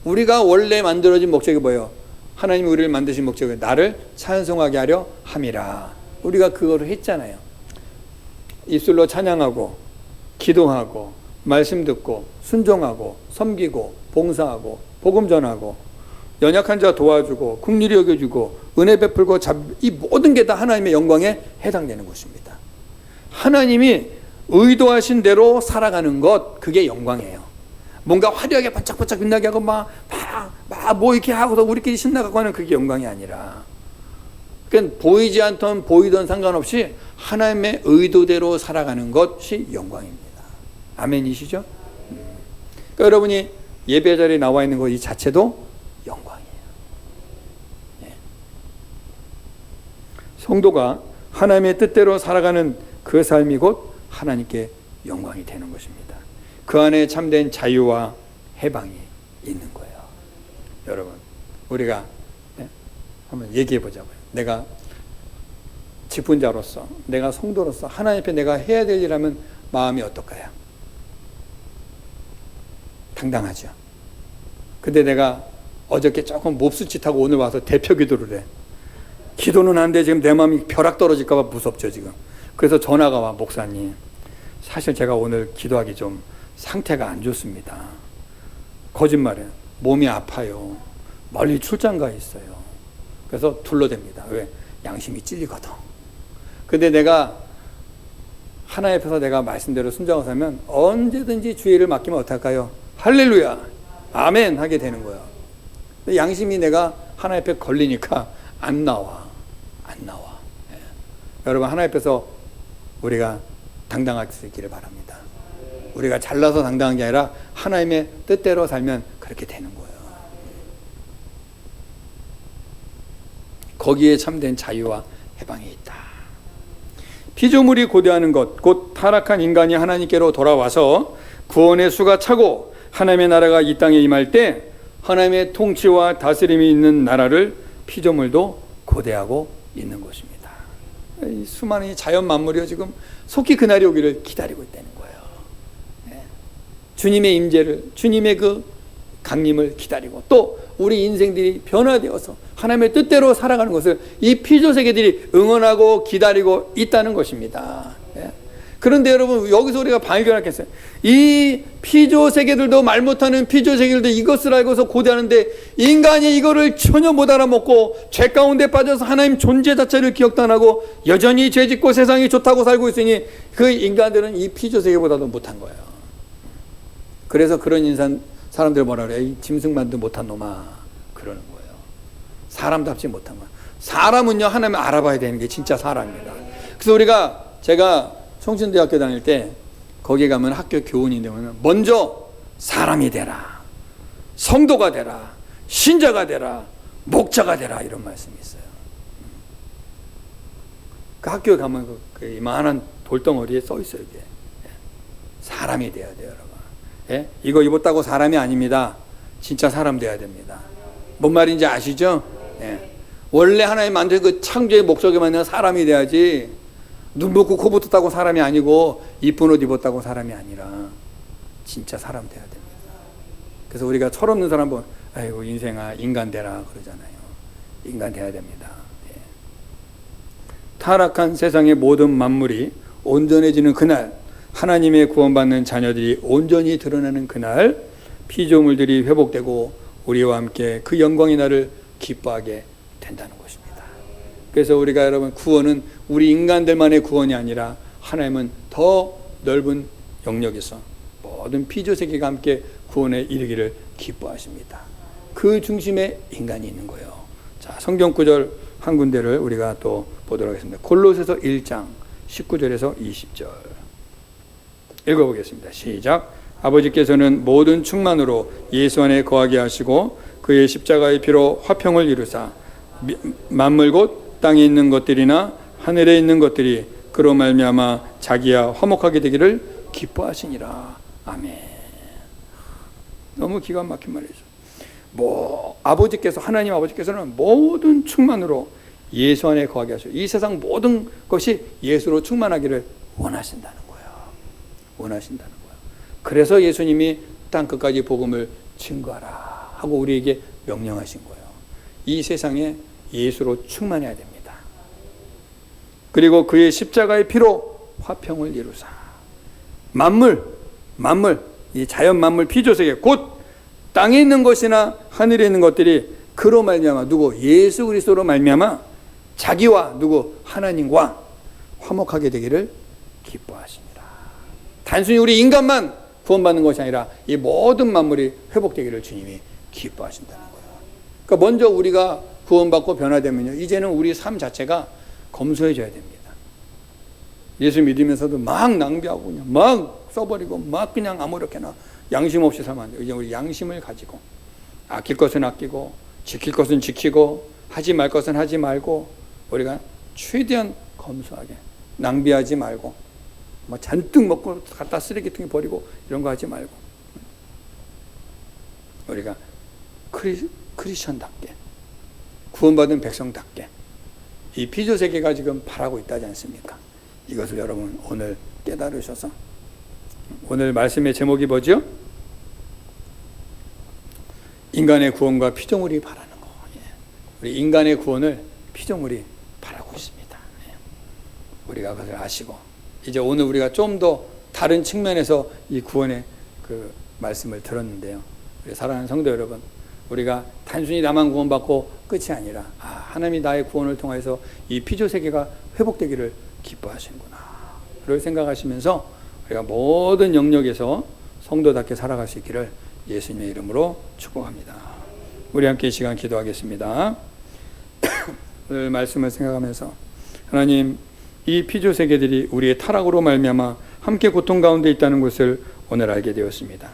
우리가 원래 만들어진 목적이 뭐예요? 하나님이 우리를 만드신 목적이 나를 찬송하게 하려 함이라. 우리가 그거를 했잖아요. 입술로 찬양하고 기도하고 말씀 듣고 순종하고 섬기고 봉사하고 복음 전하고 연약한 자 도와주고 긍휼히 여겨주고 은혜 베풀고 이 모든 게 다 하나님의 영광에 해당되는 것입니다. 하나님이 의도하신 대로 살아가는 것, 그게 영광이에요. 뭔가 화려하게 반짝반짝 빛나게 하고 막 뭐 이렇게 하고서 우리끼리 신나가고 하는 그게 영광이 아니라, 그러니까 보이지 않던 보이던 상관없이 하나님의 의도대로 살아가는 것이 영광입니다. 아멘이시죠? 그러니까 여러분이 예배 자리에 나와 있는 것 이 자체도 영광이에요. 예. 성도가 하나님의 뜻대로 살아가는 그 삶이 곧 하나님께 영광이 되는 것입니다. 그 안에 참된 자유와 해방이 있는 거예요. 여러분, 우리가 한번 얘기해 보자고요. 내가 직분자로서, 내가 성도로서 하나님 앞에 내가 해야 될 일하면 마음이 어떨까요? 당당하죠. 근데 내가 어저께 조금 몹쓸짓하고 오늘 와서 대표 기도를 해. 기도는 한데 지금 내 마음이 벼락 떨어질까 봐 무섭죠 지금. 그래서 전화가 와. 목사님, 사실 제가 오늘 기도하기 좀 상태가 안 좋습니다. 거짓말이에요. 몸이 아파요. 멀리 출장 가 있어요. 그래서 둘러댑니다. 왜? 양심이 찔리거든. 근데 내가 하나님 앞에서 내가 말씀대로 순종하고 살면 언제든지 주의를 맡기면 어떡할까요? 할렐루야, 아멘 하게 되는 거예요. 근데 양심이 내가 하나님 앞에 걸리니까 안 나와. 예. 여러분, 하나님 앞에서 우리가 당당할 수 있기를 바랍니다. 우리가 잘나서 당당한 게 아니라 하나님의 뜻대로 살면 그렇게 되는 거예요. 거기에 참된 자유와 해방이 있다. 피조물이 고대하는 것, 곧 타락한 인간이 하나님께로 돌아와서 구원의 수가 차고 하나님의 나라가 이 땅에 임할 때 하나님의 통치와 다스림이 있는 나라를 피조물도 고대하고 있는 것입니다. 이 수많은 자연 만물이 지금 속히 그날이 오기를 기다리고 있다는 거예요. 주님의 임재를, 주님의 그 강림을 기다리고 또 우리 인생들이 변화되어서 하나님의 뜻대로 살아가는 것을 이 피조세계들이 응원하고 기다리고 있다는 것입니다. 그런데 여러분, 여기서 우리가 발견하겠어요. 이 피조세계들도 말 못하는 피조세계들도 이것을 알고서 고대하는데 인간이 이거를 전혀 못 알아먹고 죄 가운데 빠져서 하나님 존재 자체를 기억도 안 하고 여전히 죄짓고 세상이 좋다고 살고 있으니 그 인간들은 이 피조세계보다도 못한 거예요. 그래서 그런 인간 사람들 뭐라 그래? 이 짐승만도 못한 놈아, 그러는 거예요. 사람답지 못한 거예요. 사람은요, 하나님을 알아봐야 되는 게 진짜 사람입니다. 그래서 제가 성신대학교 다닐 때 거기 가면 학교 교훈이 되면 먼저 사람이 되라, 성도가 되라, 신자가 되라, 목자가 되라, 이런 말씀이 있어요. 그 학교에 가면 그 이만한 돌덩어리에 써 있어요. 이게 사람이 돼야 돼요, 여러분. 예? 이거 입었다고 사람이 아닙니다. 진짜 사람 돼야 됩니다. 뭔 말인지 아시죠? 예. 원래 하나님 만든 그 창조의 목적에 맞는 사람이 돼야지, 눈 붙고 코 붙었다고 사람이 아니고 이쁜 옷 입었다고 사람이 아니라 진짜 사람 돼야 됩니다. 그래서 우리가 철없는 사람 보면 아이고 인생아 인간 되라 그러잖아요. 인간 돼야 됩니다. 예. 타락한 세상의 모든 만물이 온전해지는 그날, 하나님의 구원받는 자녀들이 온전히 드러나는 그날, 피조물들이 회복되고 우리와 함께 그 영광의 날을 기뻐하게 된다는 것입니다. 그래서 우리가 여러분, 구원은 우리 인간들만의 구원이 아니라 하나님은 더 넓은 영역에서 모든 피조세계가 함께 구원에 이르기를 기뻐하십니다. 그 중심에 인간이 있는 거예요. 자, 성경 구절 한 군데를 우리가 또 보도록 하겠습니다. 골로새서 1장 19절에서 20절 읽어보겠습니다. 시작. 아버지께서는 모든 충만으로 예수 안에 거하게 하시고 그의 십자가의 피로 화평을 이루사 만물 곧 땅에 있는 것들이나 하늘에 있는 것들이 그로 말미암아 자기와 화목하게 되기를 기뻐하시니라. 아멘. 너무 기가 막힌 말이죠. 하나님 아버지께서는 모든 충만으로 예수 안에 거하게 하시고 이 세상 모든 것이 예수로 충만하기를 원하신다는 거예요. 그래서 예수님이 땅 끝까지 복음을 증거하라 하고 우리에게 명령하신 거예요. 이 세상에 예수로 충만해야 됩니다. 그리고 그의 십자가의 피로 화평을 이루사 만물, 이 자연 만물 피조세계 곧 땅에 있는 것이나 하늘에 있는 것들이 그로 말미암아 누구? 예수 그리스도로 말미암아 자기와 누구? 하나님과 화목하게 되기를 기뻐하십니다. 단순히 우리 인간만 구원받는 것이 아니라 이 모든 만물이 회복되기를 주님이 기뻐하신다는 거예요. 그러니까 먼저 우리가 구원받고 변화되면요, 이제는 우리 삶 자체가 검소해져야 됩니다. 예수 믿으면서도 막 낭비하고 그냥 막 써버리고 막 그냥 아무렇게나 양심 없이 살면 안 돼요. 이제 우리 양심을 가지고 아낄 것은 아끼고 지킬 것은 지키고 하지 말 것은 하지 말고 우리가 최대한 검소하게, 낭비하지 말고, 뭐 잔뜩 먹고 갖다 쓰레기통에 버리고 이런 거 하지 말고, 우리가 크리스천답게, 구원받은 백성답게 이 피조 세계가 지금 바라고 있다지 않습니까? 이것을 여러분 오늘 깨달으셔서, 오늘 말씀의 제목이 뭐죠? 인간의 구원과 피조물이 바라는 거. 우리 인간의 구원을 피조물이 바라고 있습니다. 우리가 그것을 아시고, 이제 오늘 우리가 좀 더 다른 측면에서 이 구원의 그 말씀을 들었는데요. 우리 사랑하는 성도 여러분, 우리가 단순히 나만 구원받고 끝이 아니라 하나님이 나의 구원을 통해서 이 피조 세계가 회복되기를 기뻐하시는구나 를 생각하시면서 우리가 모든 영역에서 성도답게 살아갈 수 있기를 예수님의 이름으로 축복합니다. 우리 함께 이 시간 기도하겠습니다. 오늘 말씀을 생각하면서, 하나님, 이 피조 세계들이 우리의 타락으로 말미암아 함께 고통 가운데 있다는 것을 오늘 알게 되었습니다.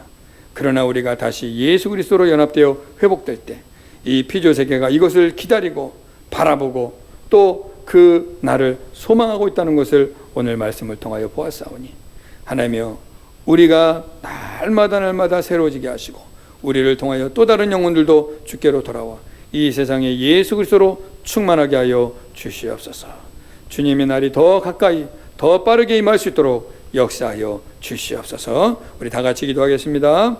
그러나 우리가 다시 예수 그리스도로 연합되어 회복될 때 이 피조 세계가 이것을 기다리고 바라보고 또 그 날을 소망하고 있다는 것을 오늘 말씀을 통하여 보았사오니, 하나님이여, 우리가 날마다 새로워지게 하시고 우리를 통하여 또 다른 영혼들도 주께로 돌아와 이 세상에 예수 그리스도로 충만하게 하여 주시옵소서. 주님의 날이 더 가까이 더 빠르게 임할 수 있도록 역사하여 주시옵소서. 우리 다 같이 기도하겠습니다.